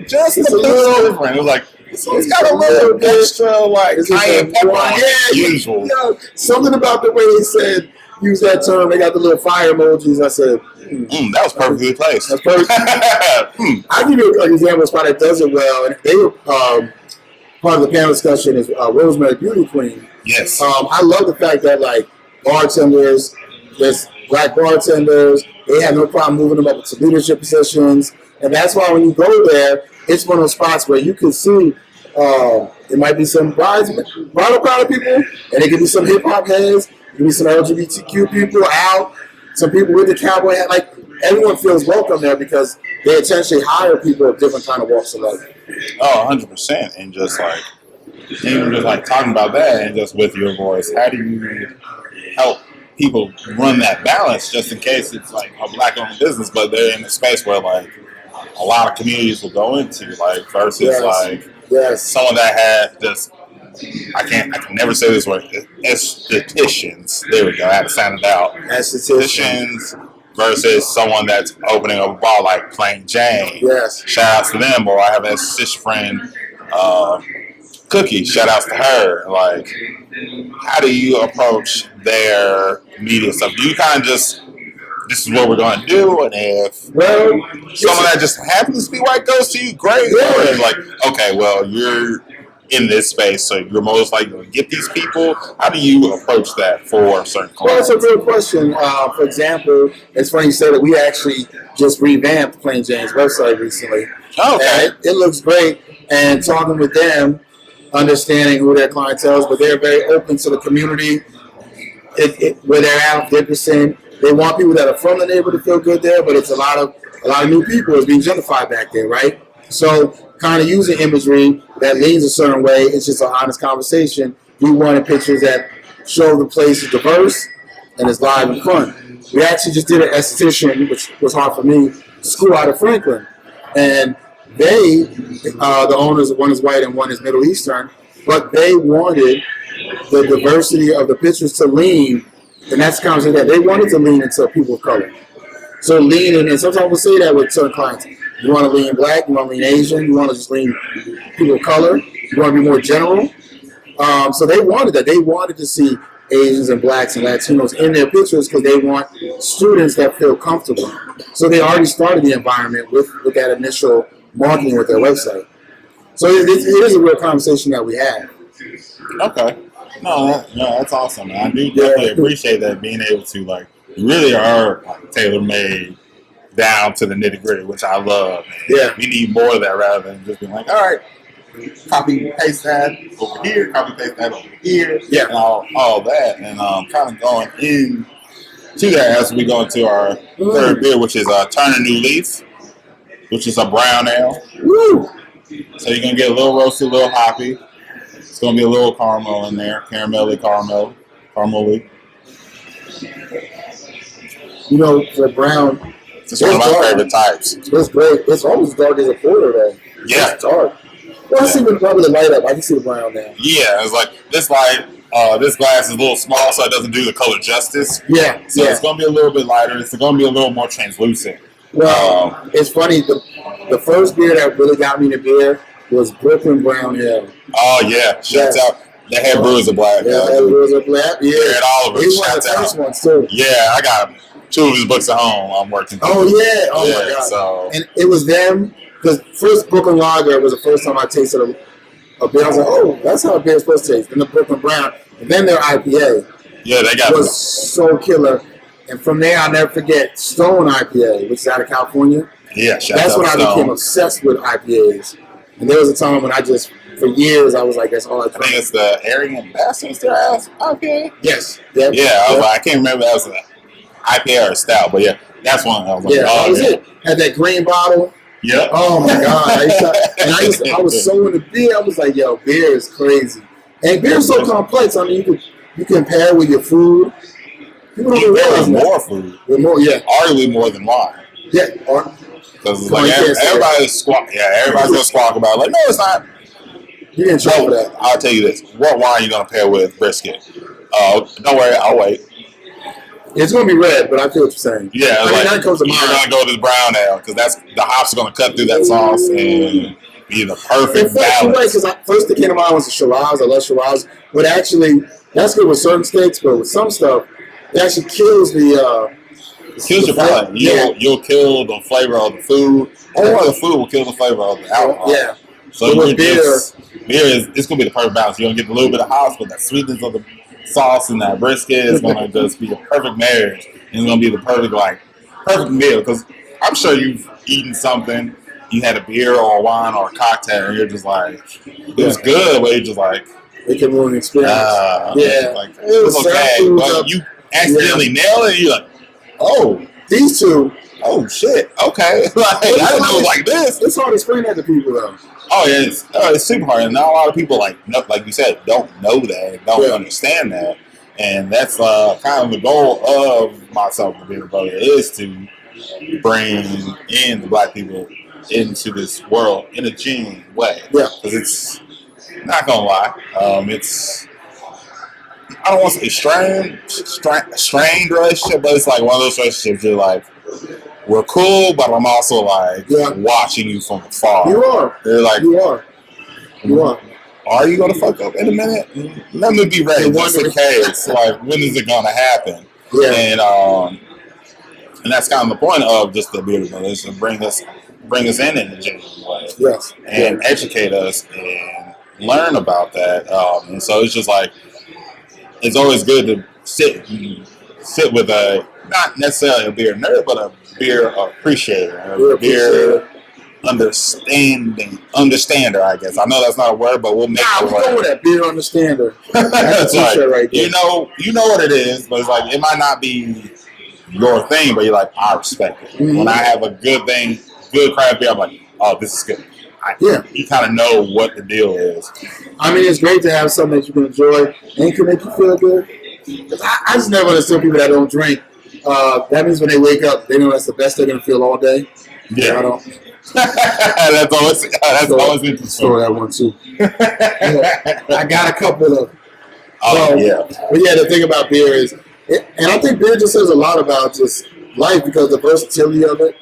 different. It was like, it's got a little extra, like, cayenne pepper on it. Usual. Something about the way they said, use that term, they got the little fire emojis. I said, that was perfectly placed. That's perfect. I'll give you an example of a spot that does it well. And they were part of the panel discussion is Rosemary Beauty Queen. Yes. I love the fact that, like, bartenders, there's black bartenders, they have no problem moving them up to leadership positions. And that's why when you go there, it's one of those spots where you can see it might be some bridal crowd of people, and it can be some hip hop heads, it can be some LGBTQ people out, some people with the cowboy hat. Like, everyone feels welcome there because they essentially hire people of different kind of walks of life. Oh, 100%. And just like, even just like talking about that, and just with UrVoyce, how do you help people run that balance, just in case it's like a black-owned business, but they're in a space where, like, a lot of communities will go into, like, versus someone that had just, I can never say this word, estheticians. There we go, I had to sound it out. Estheticians versus someone that's opening a bar like Plain Jane. Yes. Shout outs to them. Or I have an esthetician friend, Cookie. Shout outs to her. Like, how do you approach their media stuff? Do you kind of just, this is what we're going to do, and if someone that just happens to be white goes to you, great. Yeah. Or it's like, okay, well, you're in this space, so you're most likely to get these people. How do you approach that for certain clients? Well, that's a real question. For example, it's funny you say that we actually just revamped Plain Jane's website recently. Oh, okay. And it looks great, and talking with them, understanding who their clientele is, but they're very open to the community. Where they're at, 50%. They want people that are from the neighborhood to feel good there, but it's a lot of a lot of new people is being gentrified back there, right? So kind of using imagery that leans a certain way. It's just an honest conversation. We wanted pictures that show the place is diverse and is live and fun. We actually just did an esthetician, which was hard for me, school out of Franklin. And they, the owners, one is white and one is Middle Eastern, but they wanted the diversity of the pictures to lean, and that's kind of that they wanted to lean into people of color. So lean in, and sometimes we'll say that with certain clients. You want to lean black, you want to lean Asian, you want to just lean people of color, you want to be more general. So they wanted that. They wanted to see Asians and blacks and Latinos in their pictures because they want students that feel comfortable. So they already started the environment with that initial marketing with their website. So it is a real conversation that we have. Okay. No, that's awesome. And I do definitely appreciate that, being able to, like, you really are tailor-made down to the nitty-gritty, which I love. Man. Yeah. We need more of that rather than just being like, all right, copy paste that over here, copy paste that over here, and all that. And kind of going into that as we go into our third beer, which is Turn a New Leaf, which is a brown ale. Woo! So you're going to get a little roasted, a little hoppy. It's going to be a little caramel in there, caramely. You know, for brown, it's one of my favorite types. It's great. It's almost dark as a porter, though. Yeah. It's dark. Well, I see probably the light up. I can see the brown now. Yeah, it's like this light. This glass is a little small, so it doesn't do the color justice. Yeah. So it's going to be a little bit lighter. It's going to be a little more translucent. Well, it's funny. The first beer that really got me into beer was Brooklyn Brown Ale. Oh, yeah. Shouts out. They had Brewers of Black. Yeah, Brewers of Black. Yeah. They had all of them. He was the first one, too. Yeah, I got 2 of his books at home. I'm working through. Oh, yeah. Oh, my God. So. And it was them, because first Brooklyn Lager was the first time I tasted a beer. I was like, oh, that's how a beer is supposed to taste. Then the Brooklyn Brown. And then their IPA. Yeah, they got was so killer. And from there, I'll never forget Stone IPA, which is out of California. Yeah, that's when I became obsessed with IPAs. And there was a time when for years, I was like, that's all I drank. I think it's the Arrogant Bastard's IPA. Yes. Yep. Yeah, I was like, I can't remember if that was an IPA or a stout, but yeah, that's one. I was like, that was it. Had that green bottle. Yeah. Oh my God. I was so into beer. I was like, yo, beer is crazy. And beer is so complex. I mean, you can pair it with your food. People don't realize more food. With more, arguably more than wine. Yeah. Because like everybody's gonna squawk about it. Like, no, it's not. You didn't try for that. I'll tell you this. What wine are you gonna pair with brisket? Don't worry, I'll wait. It's gonna be red, but I feel what you're saying. Yeah, that comes to mind. You're gonna go to the brown ale because that's the hops are gonna cut through that sauce and be the perfect balance. Because first the came to mind was the Shiraz. I love Shiraz, but actually that's good with certain steaks. But with some stuff, it actually kills kills your palate. You'll kill the flavor of the food, or the food will kill the flavor of the alcohol. Yeah. So with beer is it's gonna be the perfect balance. You're gonna get a little bit of hops, but that sweetness of the sauce and that brisket is gonna just be a perfect marriage. And it's gonna be the perfect meal. Because I'm sure you've eaten something, you had a beer or a wine or a cocktail, and you're just like, it was good, but you're just like, it can ruin the experience. Like it was okay, but you accidentally nail it. And you're like, oh, these two. Oh shit! Okay, like I didn't know it was like this. It's hard to explain that to people, though. Oh yeah, it's super hard, and not a lot of people like you said don't know that, don't understand that, and that's kind of the goal of myself and Bearded Brother is to bring in the black people into this world in a genuine way. Yeah, because it's not gonna lie, it's. I don't want to say strained relationship, but it's like one of those relationships you're like, we're cool, but I'm also like watching you from afar. You are. They're like, you are. Are you gonna fuck up in a minute? Let me be ready just in case. Like, when is it gonna happen? Yeah. And that's kind of the point of just the Bearded Brothers, to bring us in a genuine way. Yes. And educate us and learn about that. And so it's just like, it's always good to sit with not necessarily a beer nerd, but a beer appreciator, a beer understander, I guess. I know that's not a word, but we'll make it a word. We'll go with that, beer understander. That's right there. You know what it is, but it's like, it might not be your thing, but you're like, I respect it. When I have a good thing, good craft beer, I'm like, oh, this is good. You kind of know what the deal is. I mean, it's great to have something that you can enjoy and can make you feel good. I just never understood people that don't drink. That means when they wake up, they know that's the best they're going to feel all day. Yeah. I don't. that's always interesting. Story that one too. I got a couple of. Oh, yeah. But yeah, the thing about beer is, and I think beer just says a lot about just life because the versatility of it,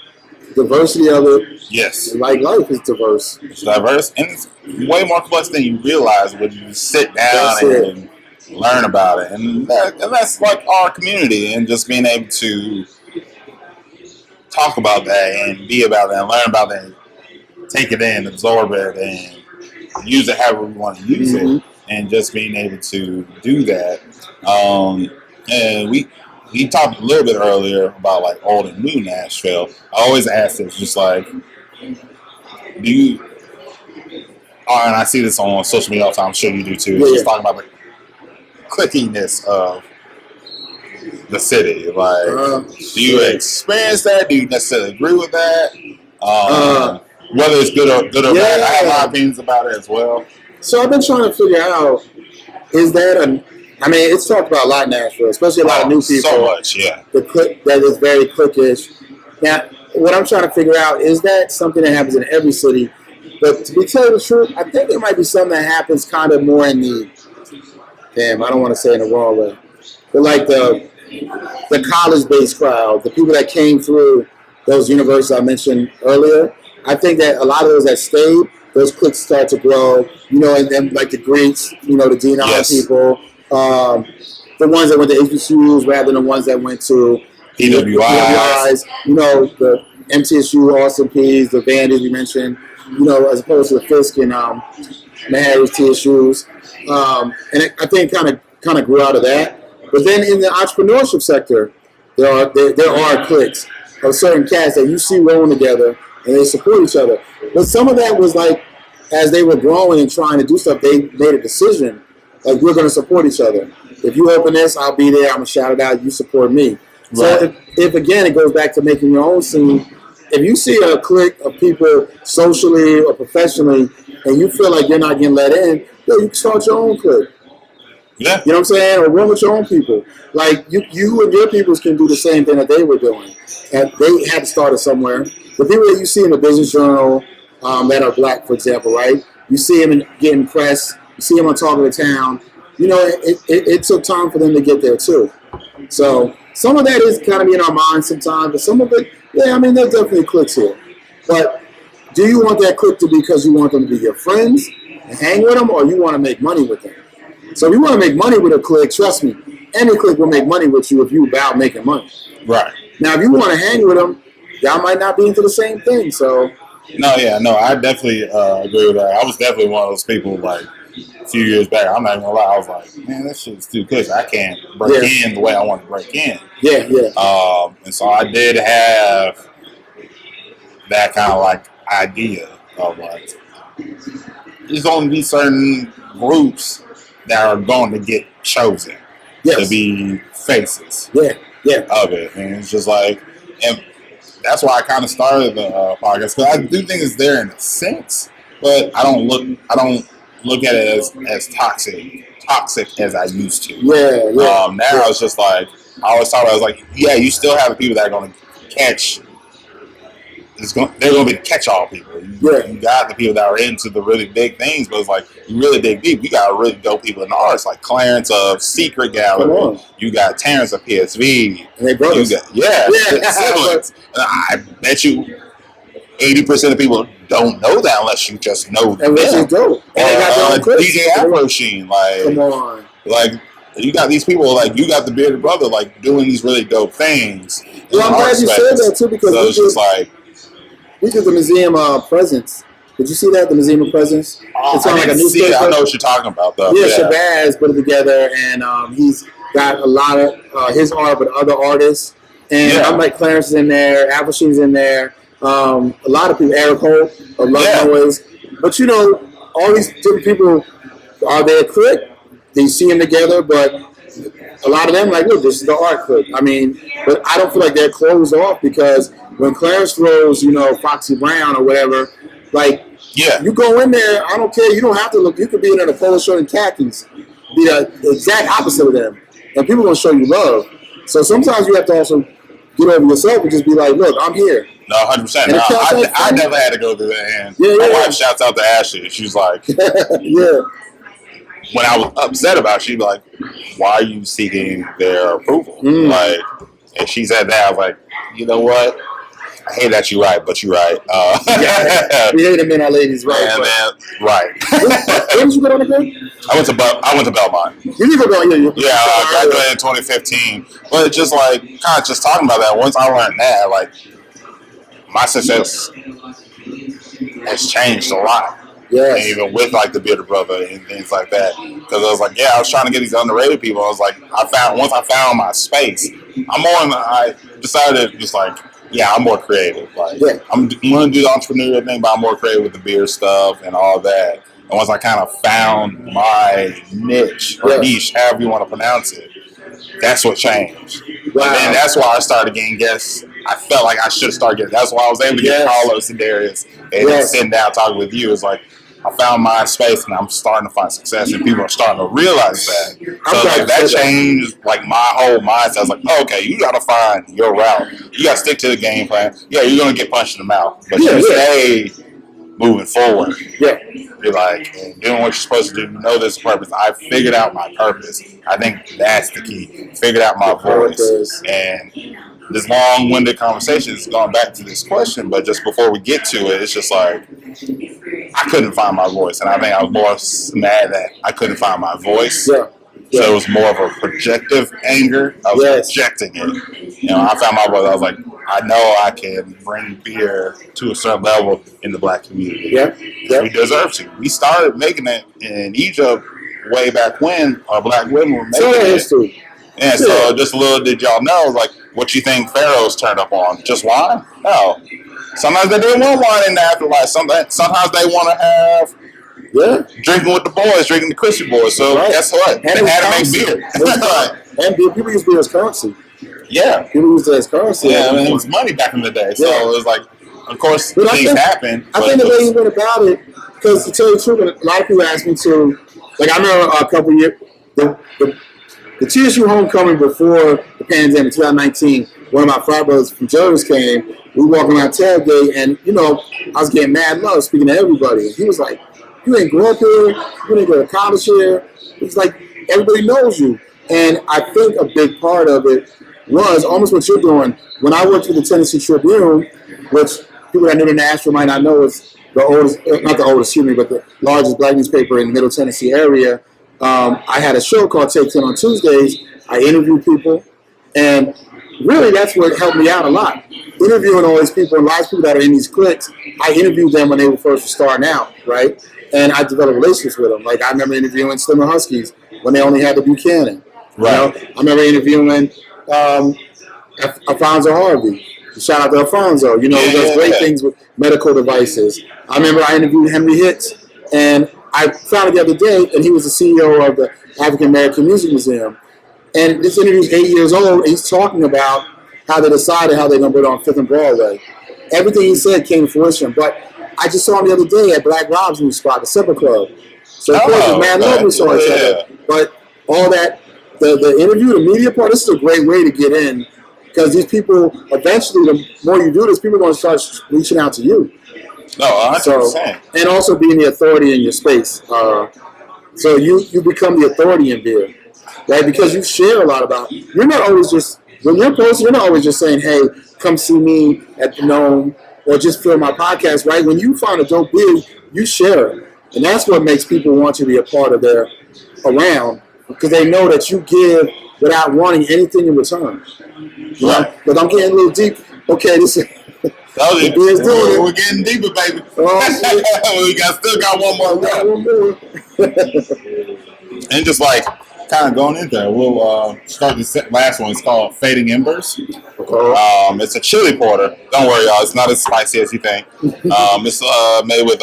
diversity of it. Yes. Like life is diverse. It's diverse, and it's way more complex than you realize when you sit down and learn about it. And that's like our community, and just being able to talk about that and be about that and learn about that and take it in, absorb it, and use it however we want to use it. And just being able to do that. And we talked a little bit earlier about like old and new Nashville. I always ask this, just like, do you, and I see this on social media all the time, I'm sure you do too, just talking about the clickiness of the city. Like, do you experience that? Do you necessarily agree with that? Whether it's good or bad, I have my opinions about it as well. So I've been trying to figure out, is that I mean, it's talked about a lot in Nashville, especially a lot of new people. So much, yeah. The click that is very clickish. Now, what I'm trying to figure out, is that something that happens in every city? But to be tell you the truth, I think there might be something that happens kind of more in the, I don't want to say it in the wrong way, but like the college-based crowd, the people that came through those universities I mentioned earlier. I think that a lot of those that stayed, those cliques start to grow, and then like the Greeks, the DNR people, the ones that went to HBCUs rather than the ones that went to PWIs, the MTSU, Austin Peay's, the Vandy's we mentioned, as opposed to the Fisk and Mary's TSUs. And I think kind of grew out of that. But then in the entrepreneurship sector, there are cliques of certain cats that you see rolling together and they support each other. But some of that was like, as they were growing and trying to do stuff, they made a decision, like, we're going to support each other. If you open this, I'll be there. I'm going to shout it out. You support me. Right. So if again, it goes back to making your own scene. If you see a clique of people socially or professionally and you feel like you're not getting let in, you can start your own clique. Yeah. You know what I'm saying? Or run with your own people. Like, you and your peoples can do the same thing that they were doing. And they had to start it somewhere. The people that you see in the Business Journal that are black, for example, right? You see them getting press. You see them on Talk of the Town. It took time for them to get there, too. So some of that is kind of in our minds sometimes, but some of it, there's definitely cliques here. But do you want that clique to be because you want them to be your friends and hang with them, or you want to make money with them? So if you want to make money with a clique, trust me, any clique will make money with you if you about making money. Right. Now, if you want to hang with them, y'all might not be into the same thing. So. No, I definitely agree with that. I was definitely one of those people, like, a few years back. I'm not even gonna lie. I was like, man, that shit's too cushy. I can't break in the way I want to break in. Yeah. And so I did have that kind of like idea of like, there's only be certain groups that are going to get chosen to be faces of it. And it's just like, and that's why I kind of started the podcast, because I do think it's there in a sense, but I don't look at it as toxic as I used to. Now it's just like, I always thought, I was like, you still have the people that are going to catch. They're going to be the catch-all people. You got the people that are into the really big things, but it's like, you really dig deep. You got really dope people in the arts, like Clarence of Secret Gallery. You got Terrence of PSV. And they brothers. Siblings. And I bet you 80% of people don't know that unless you just know them. Unless you don't. And they got their own DJ Afro Sheen. Like, come on. Like, you got these people, like, you got the Bearded Brother, like, doing these really dope things. Well, I'm glad you said that, too, because so it's just like, we did the Museum of Presence. Did you see that, the Museum of Presence? It's on like a newspaper. I know what you're talking about, though. Yeah, Shabazz put it together, and he's got a lot of his art, but other artists. And I'm like, Clarence is in there, Afro Sheen's in there. A lot of people, Eric Holt of Love Noise. But all these different people, are they a clique? They see them together, but a lot of them like, look, this is the art clip. I mean, but I don't feel like they're closed off because when Clarence throws, Foxy Brown or whatever, like, you go in there, I don't care. You don't have to look. You could be in a polo shirt and khakis, be the exact opposite of them, and people gonna show you love. So sometimes you have to also get over yourself and just be like, look, I'm here. No, 100%. No, I never had to go through that. And my wife shouts out to Ashley. She's like, when I was upset about it, she'd be like, why are you seeking their approval? Like, and she said that, I was like, you know what? I hate that you're right, but you're right. We hate them in our ladies, right? Right. Where did you go on again? I went to Belmont. You did go Belmont, yeah. I graduated in 2015. But just like, kind of just talking about that, once I learned that, like, my success has changed a lot. Yes. And even with like the Bearded Brother and things like that. Because I was like, I was trying to get these underrated people. I was like, once I found my space, I decided just like, I'm more creative. Like, I'm going to do the entrepreneurial thing, but I'm more creative with the beer stuff and all that. And once I kind of found my niche or niche, however you want to pronounce it, that's what changed. Wow. And then that's why I started getting guests. I felt like I should start getting. That's why I was able to get Carlos and Darius and sitting down talking with you. It's like I found my space and I'm starting to find success, and people are starting to realize that. So like that changed like my whole mindset. I was like, okay, you got to find your route. You got to stick to the game plan. Yeah, you're gonna get punched in the mouth, but you stay moving forward. Yeah, you're like and doing what you're supposed to do. You know there's a purpose. I figured out my purpose. I think that's the key. Figured out my voice. And this long-winded conversation is going back to this question, but just before we get to it, it's just like I couldn't find my voice, and I think I was more mad that I couldn't find my voice. So it was more of a projective anger. I was projecting it. I found my voice. I was like, I know I can bring beer to a certain level in the black community. We deserve to. We started making it in Egypt way back when our black women were making it. And so just a little did y'all know, like, what you think Pharaohs turned up on? Just wine? No. Sometimes they didn't want wine in the afterlife. Sometimes they want to have drinking with the boys, drinking the Christian boys. So guess what? They had to make beer. And people use beer as currency. Yeah. People use it as currency. Yeah, I mean, it was money back in the day. So it was like, of course, things happen. I think the way you went about it, because to tell you the truth, a lot of people ask me to, like, I remember a couple years, the TSU homecoming before the pandemic, 2019, one of my frat brothers from Jersey came. We walking around tailgate, and I was getting mad love speaking to everybody. And he was like, "You ain't grow up here. You didn't go to college here." He's like, "Everybody knows you." And I think a big part of it was almost what you're doing. When I worked for the Tennessee Tribune, which people that knew the Nashville might not know is the oldest, not the oldest, but the largest black newspaper in the Middle Tennessee area. I had a show called Take 10 on Tuesdays. I interviewed people, and really that's what helped me out a lot. Interviewing all these people, and lots of people that are in these cliques, I interviewed them when they were first starting out, right? And I developed relationships with them. Like I remember interviewing Slimmer Huskies when they only had the Buchanan. Right. I remember interviewing Alfonso Harvey. Shout out to Alfonso. He does great things with medical devices. I remember I interviewed Henry Hitz, and I found it the other day, and he was the CEO of the African American Music Museum. And this interview is 8 years old, and he's talking about how they decided how they're going to put it on 5th and Broadway. Everything he said came to fruition. But I just saw him the other day at Black Rob's new spot, the Supper Club. So, of course, man, love we saw each other. But all that, the interview, the media part, this is a great way to get in. Because these people, eventually, the more you do this, people are going to start reaching out to you. No, 100%. So, and also being the authority in your space. So you become the authority in beer, right? Because you share a lot about it. You're not always just, when you're posting, you're not always just saying, hey, come see me at the Gnome or just film my podcast, right? When you find a dope beer, you share it. And that's what makes people want to be a part of their around, because they know that you give without wanting anything in return. Right. But I'm getting a little deep. Okay, this is... We're getting deeper, baby. We still got one more round. And just like kind of going into it, we'll start this last one. It's called Fading Embers. It's a chili porter. Don't worry, y'all. It's not as spicy as you think. It's made with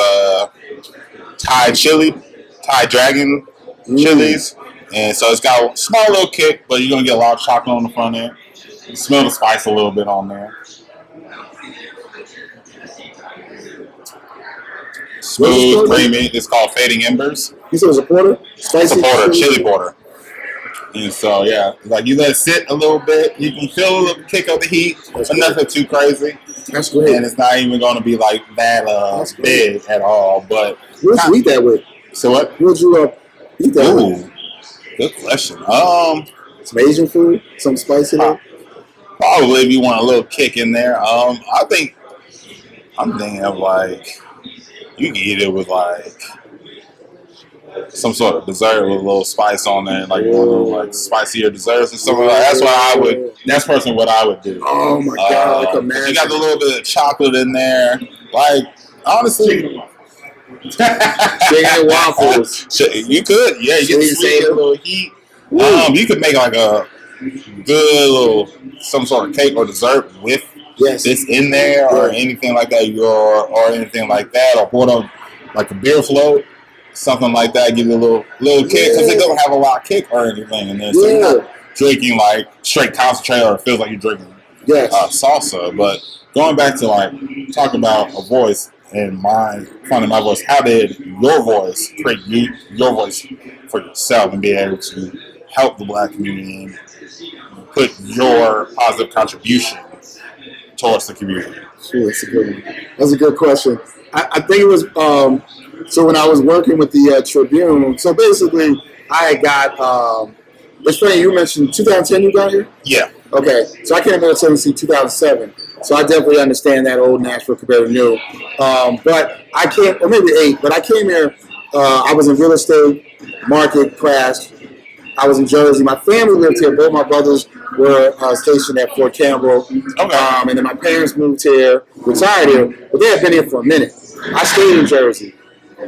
Thai chili, Thai dragon chilies. And so it's got a small little kick, but you're gonna get a lot of chocolate on the front end. You smell the spice a little bit on there. Smooth, creamy. It's called Fading Embers. You said it was a porter? Spicy? It's a porter, chili porter. And so, yeah, like you let it sit a little bit. You can feel a little kick of the heat, but nothing too crazy. That's great. And it's not even going to be like that big at all. But what would you eat that with? So what? What would you eat that with? Good question. Some Asian food? Some spicy there? Probably if you want a little kick in there. I'm thinking of like, you can eat it with like some sort of dessert with a little spice on there, like one of those like spicier desserts and stuff like that. That's what I would. That's personally what I would do. Oh my god! Like you got the little bit of chocolate in there. Like honestly, chicken and waffles. You could, yeah. You get a little heat. You could make like a good little some sort of cake or dessert with this in there or anything like that, or anything like that, or put on like a beer float. Something like that, give you a little kick, because it don't have a lot of kick or anything in there. So you're not drinking like straight concentrate, or it feels like you're drinking salsa. But going back to like talking about a voice and finding my voice, how did UrVoyce create your voice for yourself and be able to help the Black community and put your positive contribution towards the community? Sure, that's a good one. That's a good question. I think it was so when I was working with the Tribune. So basically, I got. It's funny you mentioned 2010. You got here? Yeah. Okay, so I came to Tennessee 2007. So I definitely understand that old Nashville compared to new. But I came, or maybe 8. But I came here. I was in real estate, market crashed. I was in Jersey. My family lived here. Both my brothers were stationed at Fort Campbell. Okay. And then my parents moved here, retired here, but they had been here for a minute. I stayed in Jersey,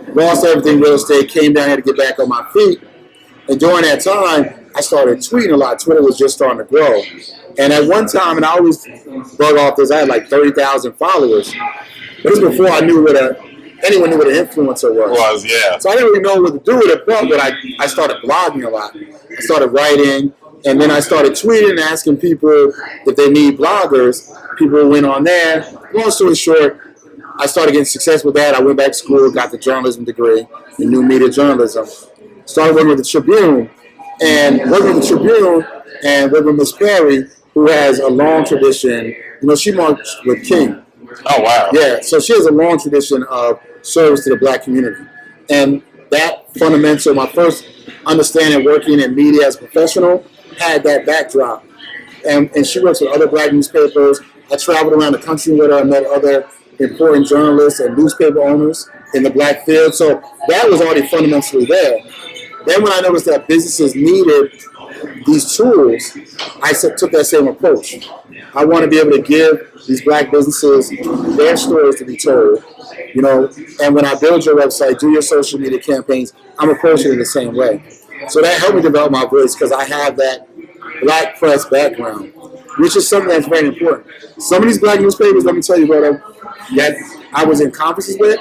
lost everything real estate, came down here to get back on my feet. And during that time, I started tweeting a lot. Twitter was just starting to grow. And at one time, and I always bug off this, I had like 30,000 followers. But it's before I knew anyone knew what an influencer was. So I didn't really know what to do with it, but I started blogging a lot. I started writing, and then I started tweeting and asking people if they need bloggers. People went on there. Long story short, I started getting success with that. I went back to school, got the journalism degree in new media journalism. Started working with the Tribune, and working with the Tribune and working with Miss Perry, who has a long tradition. You know, she marched with King. Oh, wow. Yeah, so she has a long tradition of service to the Black community. And that fundamental, my first understanding working in media as a professional, had that backdrop. And she works with other Black newspapers. I traveled around the country with her and met other important journalists and newspaper owners in the Black field. So that was already fundamentally there. Then when I noticed that businesses needed these tools, I took that same approach. I want to be able to give these Black businesses their stories to be told, you know, and when I build your website, do your social media campaigns, I'm approaching it the same way. So that helped me develop my voice because I have that Black press background, which is something that's very important. Some of these Black newspapers, let me tell you, brother, that I was in conferences with,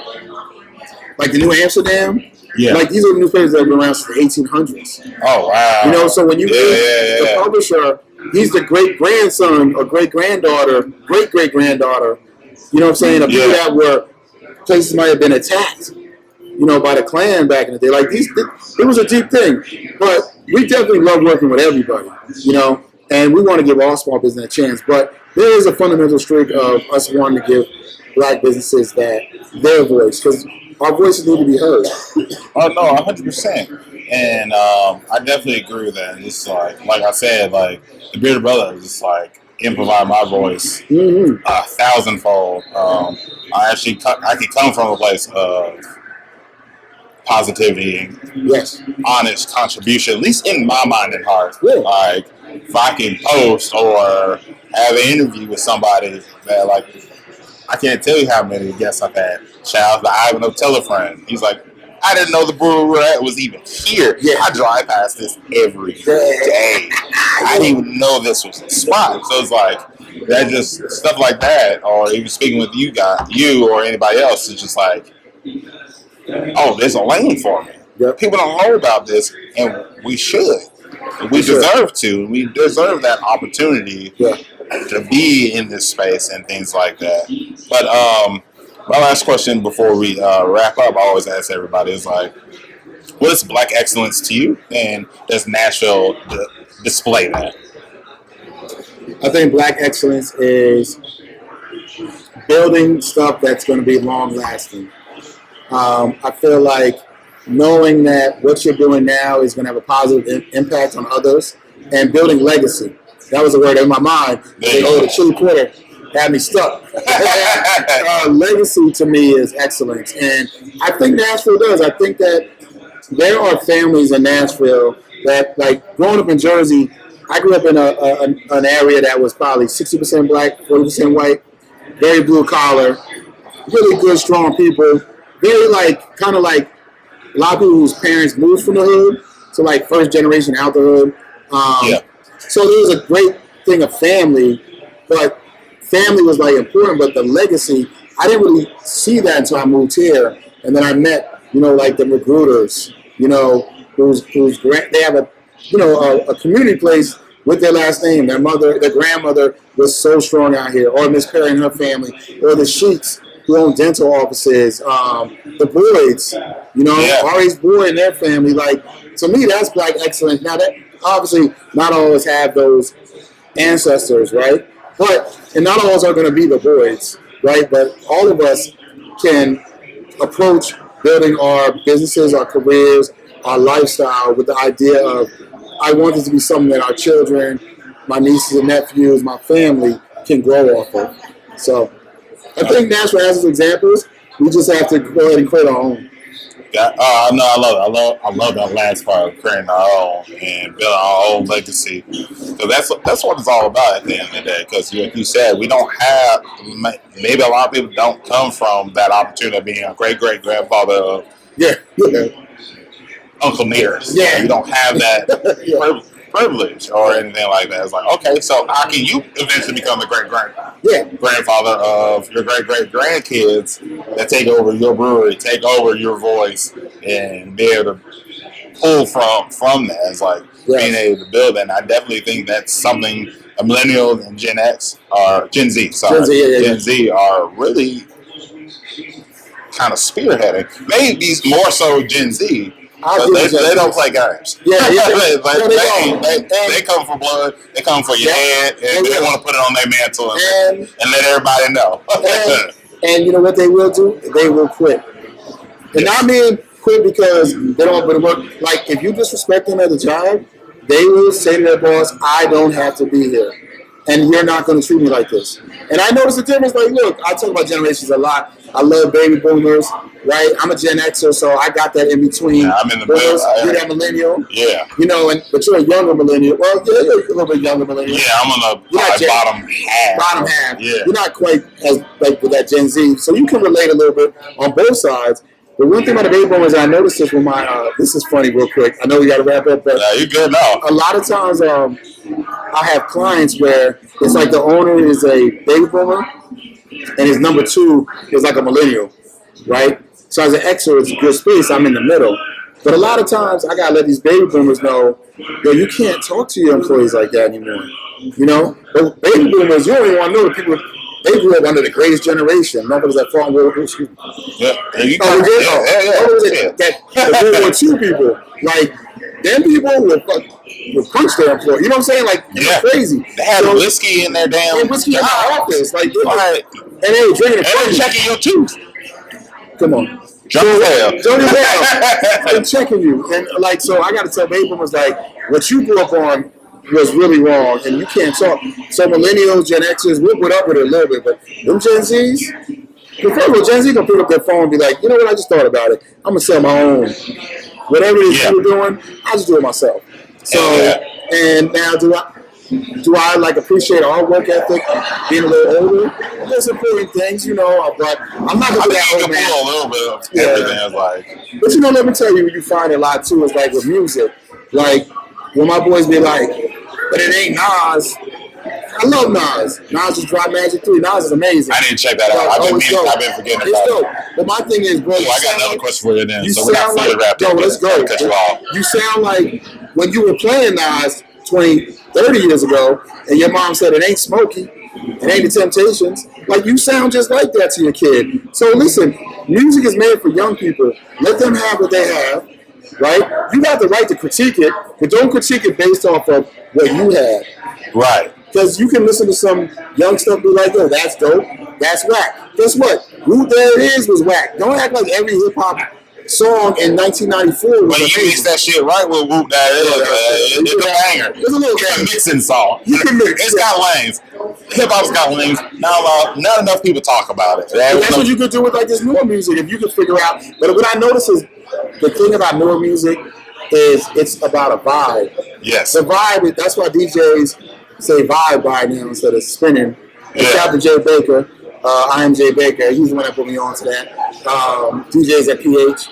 like the New Amsterdam. Yeah. Like these are newspapers that have been around since the 1800s. Oh, wow. You know, so when you read the publisher, he's the great-grandson or great-granddaughter, great-great-granddaughter, you know what I'm saying, of people that were, places might have been attacked, you know, by the Klan back in the day. Like, it was a deep thing. But we definitely love working with everybody, you know, and we want to give all small business a chance. But there is a fundamental streak of us wanting to give Black businesses their voice, because our voices need to be heard. Oh, no, 100%. And I definitely agree with that. It's like I said, like, the Bearded Brothers, it's like, improvise my voice a thousandfold. I can come from a place of positivity and honest contribution, at least in my mind and heart. Yeah. Like, if I can post or have an interview with somebody that, like, I can't tell you how many guests I've had. Shout out to Ivan of Telefriend. He's like, I didn't know the brewery was even here. Yeah. I drive past this every day. I didn't even know this was a spot. So it's like, that just stuff like that, or even speaking with you or anybody else, it's just like, oh, there's a lane for me. People don't know about this, and we should. We deserve to. We deserve that opportunity to be in this space and things like that. But my last question before we wrap up, I always ask everybody is like, what is Black excellence to you, and does Nashville display that? I think Black excellence is building stuff that's going to be long lasting. I feel like knowing that what you're doing now is going to have a positive impact on others and building legacy. That was a word in my mind. The chili quarter had me stuck. Legacy to me is excellence. And I think Nashville does. I think that there are families in Nashville that, like, growing up in Jersey, I grew up in an area that was probably 60% black, 40% white, very blue collar, really good, strong people, very kind of like a lot of people whose parents moved from the hood, so like first generation out the hood. So there was a great thing of family, but family was like important, but the legacy, I didn't really see that until I moved here. And then I met, like the recruiters, whose they have a community place with their last name. Their grandmother was so strong out here, or Miss Perry and her family, or the Sheets who own dental offices, the Boyds, Ari's Boyd and their family. Like, to me, that's Black excellence. Now, that obviously not always have those ancestors, right? And not always are going to be the Boyds, right? But all of us can approach building our businesses, our careers, our lifestyle with the idea of, I want this to be something that our children, my nieces and nephews, my family can grow off of. So I think Nashville has some examples. We just have to go ahead and create our own. No, I love that last part of creating our own and building our own legacy. So that's what it's all about at the end of the day. Because like you said, we don't have, maybe a lot of people don't come from that opportunity of being a great grandfather of Uncle Nearest. Yeah, you don't have that privilege or anything like that. It's like, okay, so how can you eventually become the grandfather of your great grandkids that take over your brewery, take over UrVoyce, and be able to pull from that? It's like being able to build that. And I definitely think that's something a millennial and Gen Z are really kind of spearheading. Maybe more so Gen Z. They don't play games. They come for blood. They come for your head, and they want to put it on their mantle and let everybody know. and you know what they will do? They will quit. And I mean quit because they don't want to work. Like, if you disrespect them at the job, they will say to their boss, I don't have to be here. And you're not going to treat me like this. And I notice the difference. Like, look, I talk about generations a lot. I love baby boomers, right? I'm a Gen Xer, so I got that in between. Yeah, I'm in the middle. You're that millennial. Yeah. But you're a younger millennial. Well, yeah, you're a little bit younger millennial. Yeah, I'm on the bottom half. Bottom half. Yeah. You're not quite as like with that Gen Z. So you can relate a little bit on both sides. But one thing about the baby boomers, I noticed this with my, this is funny real quick. I know we got to wrap up, but you're good now. A lot of times I have clients where it's like the owner is a baby boomer and his number two is like a millennial, right? So as an Xer, it's a good space. I'm in the middle. But a lot of times I got to let these baby boomers know, you can't talk to your employees like that anymore. But baby boomers, you don't even want to know the people. They grew up under the greatest generation. Remember, that World War II? The World War II people. Like, them people would punch their employees. You know what I'm saying? Like, crazy. They had whiskey in their damn whiskey in the office. Like, and they were drinking it. And they checking your tooth. Come on. Johnny Bell. I'm checking you. And, like, so I got to tell baby boomers, like, what you grew up on was really wrong, and you can't talk. So millennials, Gen Xers, we'll put up with it a little bit, but them Gen Zs, first of all, Gen Z gonna pick up their phone and be like, you know what, I just thought about it. I'm gonna sell my own. Whatever it is you're doing, I just do it myself. So, and now do I like appreciate our work ethic, being a little older? There's important things, but I'm not gonna be that old man. A little bit of everything, like. But let me tell you, you find a lot too is like with music, like. When my boys be like, but it ain't Nas, I love Nas. Nas just dropped Magic 3. Nas is amazing. I didn't check that out. I've been forgetting about it. But my thing is, bro. I got another question for you then. So we're not fully like, wrapped up. Let's go. Cut you off. You sound like when you were playing Nas 20, 30 years ago, and your mom said it ain't Smokey, it ain't the Temptations. Like, you sound just like that to your kid. So listen, music is made for young people. Let them have what they have, right? You have the right to critique it, but don't critique it based off of what you had. Right. Because you can listen to some young stuff and be like, yo, that's dope, that's whack. Guess what? Who There It Is was whack. Don't act like every hip-hop song in 1994 was but you mix that shit right with Whoop That Is. It's a banger. It's a little It's a mixing song. You can mix. It's got lanes. Hip-hop's got lanes. Not enough people talk about it. That's what you could do with like this newer music if you could figure out. But what I notice is the thing about newer music is it's about a vibe. Yes. The vibe, that's why DJs say vibe by now instead of spinning. Yeah. Shout out to Jay Baker. I am Jay Baker. He's the one that put me on to that. DJs at PH.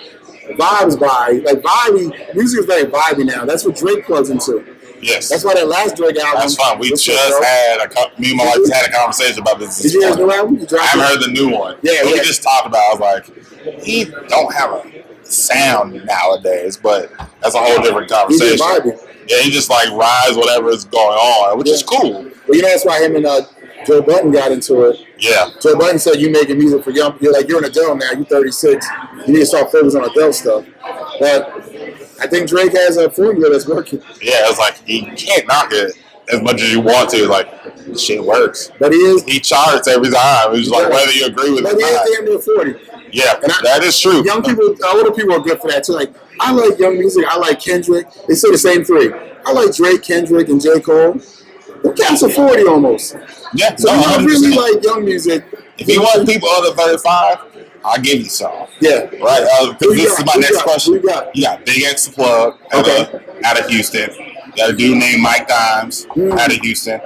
Vibes by. Like, vibey. Music is very vibey now. That's what Drake plugs into. Yes. That's why that last Drake album. That's fun. We just had me and my wife just had a conversation about this. Did you hear his new album? I haven't heard the new one. Yeah, We just talked about it. I was like, he don't have a sound nowadays, but that's a whole different conversation. He's just vibing. Yeah, he just like rides whatever is going on, which is cool. Well, you know, that's why him and Joe Budden got into it. Yeah. Joe Budden said, you making music for young. You're like, you're an adult now. You're 36. You need to start focusing on adult stuff. But I think Drake has a formula that's working. Yeah, it's like he can't knock it as much as you want to. Like, shit works. But he charts every time. It's like whether you agree with it or not. But he is damn near 40. Yeah, that is true. Young people, older people are good for that too. Like, I like young music. I like Kendrick. They say the same three. I like Drake, Kendrick, and J. Cole. The cats are 40 almost. Yeah, so I really like young music. If you want people under 35, I'll give you some. Yeah. Right? This is my next question. You got Big X the Plug out of Houston. You got a dude named Mike Dimes out of Houston.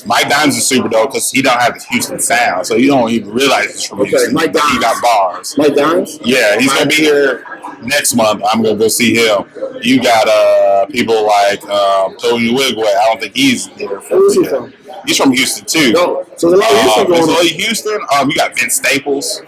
Mike Dimes is super dope because he don't have the Houston sound, so you don't even realize he's from Houston. Mike Dimes. He got bars. Mike Dimes? Yeah, he's going to be here next month. I'm going to go see him. You got people like Tony Wigway. I don't think he's here. Where is he from? He's from Houston, too. No. So there's a lot of Houston going on. Houston. You got Vince Staples.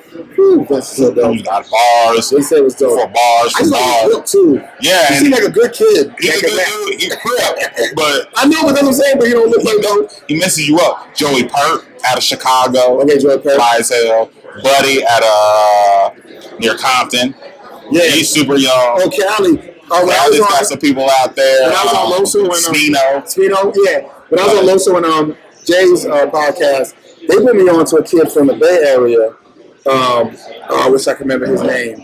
That's so dope. You got bars. They say it was dope. For bars. I just like his look, too. Yeah. He seems like a good kid. He's a good dude. He's crip. But I know what I'm saying, but he don't look like dope. He messes you up. Joey Pert out of Chicago. Okay, Joey Pert. Fly as hell. Buddy at near Compton. Yeah. He's super young. Oh, Cali. Cali's got some people out there. When I was on Loso and Spino, yeah. When I was on Loso and Jay's podcast, they put me on to a kid from the Bay Area. I wish I could remember his name.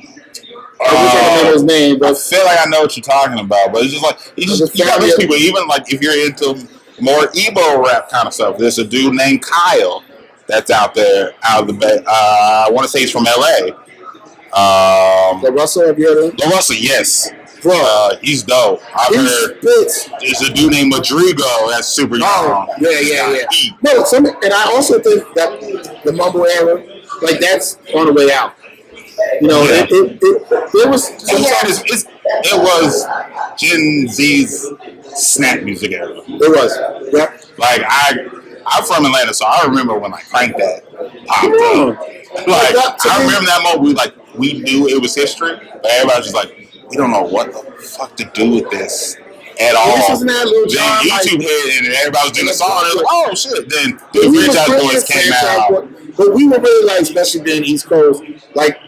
But I feel like I know what you're talking about, but it's just like you got those people. Even like if you're into more emo rap kind of stuff, there's a dude named Kyle that's out there out of the Bay. I want to say he's from LA. The Russell, have you heard of him? The Russell, yes. Bro, he's dope. I've heard there's a dude named Madrigo that's super young. Yeah. No, and I also think that the mumble era, like that's on the way out. You know, it was Gen Z's snap music era. It was. Yeah. Like I'm from Atlanta, so I remember when like Crank That popped up. Like I remember that moment we knew it was history, but everybody was just like, we don't know what the fuck to do with this at all. Then YouTube hit and everybody was doing the song. And like, oh shit! Then the Franchise Boys came out. But we were really like, especially being East Coast, like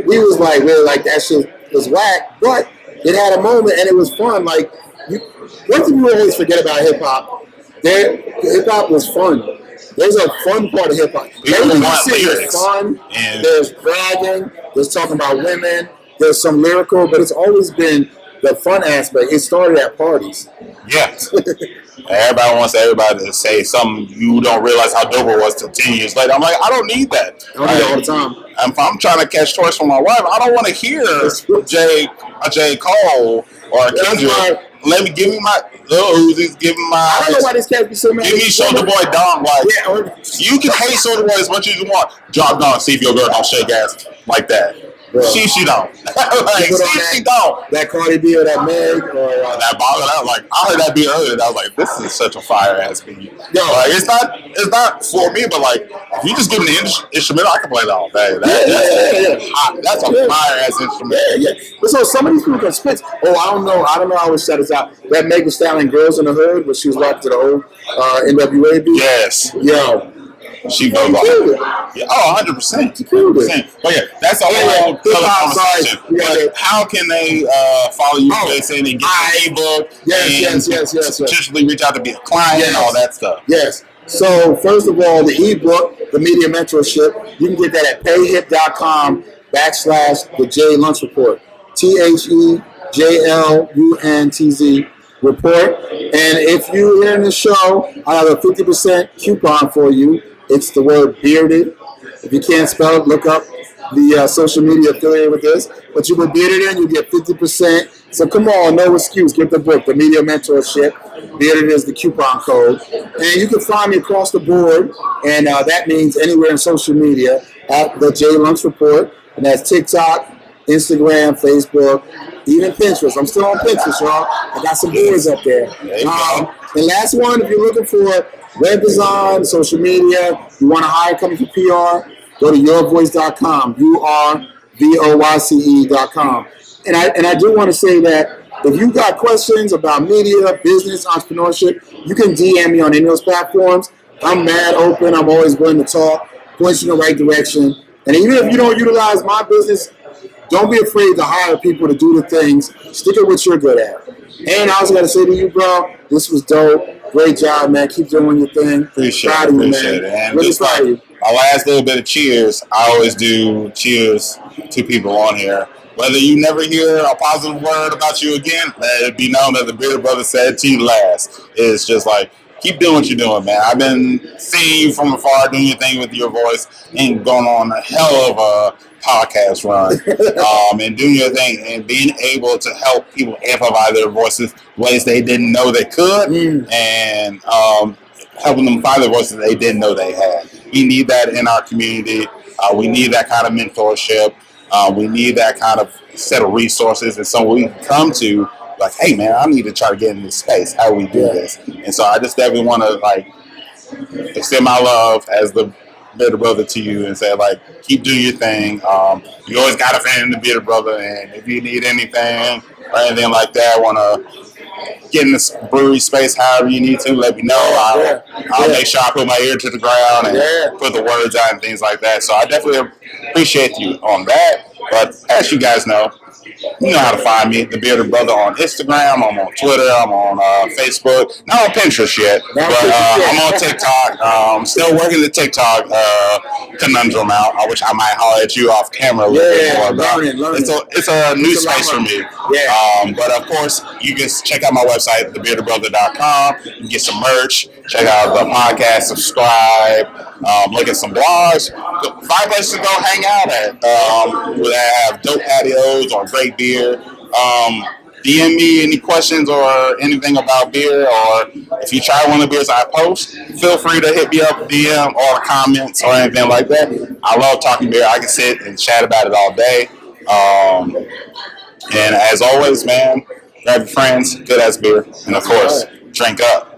we was like really like that shit was whack, but it had a moment and it was fun. Like one thing we always forget about hip hop, hip hop was fun. There's a fun part of hip hop. There's fun. There's bragging. There's talking about women. There's some lyrical, but it's always been the fun aspect. It started at parties. Yeah. Everybody wants everybody to say something you don't realize how dope it was till 10 years later. I'm like, I don't need that. I don't need it all the time. If I'm trying to catch toys from my wife, I don't want to hear J. Cole or Kendrick. Give me my Uzi's, give me my. I don't know why these cats be so mad. Give me Soulja Boy Dom. Like, you can hate Soulja Boy as much as you want. Drop down, see if your girl don't shake ass like that. She don't. Like, she don't. That Cardi B or that Meg or that bothered. I was like, I heard that beat earlier. And I was like, this is such a fire ass beat. Yo, like, it's not for me, but like, if you just give me the instrumental, I can play that all day. That's a fire ass instrument. Yeah. But so some of these people can spit. Oh, I don't know how I would shut this out. That Meg Thee Stallion Girls in the Hood, where she was rapping to the old NWA beat. Yes. Yo. She goes off. Yeah, 100%. But yeah, that's a whole conversation. How can they follow you? They say they get an ebook. Yes. Potentially reach out to be a client and all that stuff. Yes. So first of all, the ebook, the Media Mentorship, you can get that at payhip.com/the J Luntz Report. THEJLUNTZ report. And if you're hearing the show, I have a 50% coupon for you. It's the word bearded. If you can't spell it, look up the social media affiliated with this. But you put bearded in, you get 50%. So come on, no excuse. Get the book, The Media Mentorship. Bearded is the coupon code. And you can find me across the board. And that means anywhere in social media at the J Luntz Report. And that's TikTok, Instagram, Facebook, even Pinterest. I'm still on Pinterest, y'all. I got some boards up there. And last one, if you're looking for web design, social media, you want to hire a company for PR, go to UrVoyce.com, UrVoyce.com. And I do want to say that if you got questions about media, business, entrepreneurship, you can DM me on any of those platforms. I'm mad open. I'm always willing to talk, point you in the right direction. And even if you don't utilize my business, don't be afraid to hire people to do the things. Stick at what you're good at. And I was going to say to you, bro, this was dope. Great job, man. Keep doing your thing. Appreciate it. And really proud of you. My last little bit of cheers, I always do cheers to people on here. Whether you never hear a positive word about you again, let it be known that the Bearded Brother said to you last. It's just like, keep doing what you're doing, man. I've been seeing you from afar doing your thing with UrVoyce and going on a hell of a podcast run and doing your thing and being able to help people amplify their voices ways they didn't know they could and helping them find the voices they didn't know they had. We need that in our community. We need that kind of mentorship. We need that kind of set of resources and so we come to like, hey man, I need to try to get in this space. How do we do this? And so I just definitely want to like extend my love as the Bearded Brother to you and say like, keep doing your thing. You always got a fan in the Bearded Brother, and if you need anything or anything like that, want to get in this brewery space, however you need to, let me know. I'll make sure I put my ear to the ground and put the words out and things like that. So I definitely appreciate you on that. But as you guys know, you know how to find me, the Bearded Brother on Instagram. I'm on Twitter. I'm on Facebook. Not on Pinterest yet, but I'm on TikTok. Still working the TikTok conundrum out. I wish I might holler at you off camera a little bit more. It's a new space for me. But of course, you can check out my website, thebeardedbrother.com. You can get some merch. Check out the podcast. Subscribe. Look at some blogs. 5 places to go hang out at. Where they have dope patios or great beer. DM me any questions or anything about beer, or if you try one of the beers I post, feel free to hit me up, DM, or comments or anything like that. I love talking beer. I can sit and chat about it all day. And as always, man, grab your friends, good ass beer, and of course, drink up.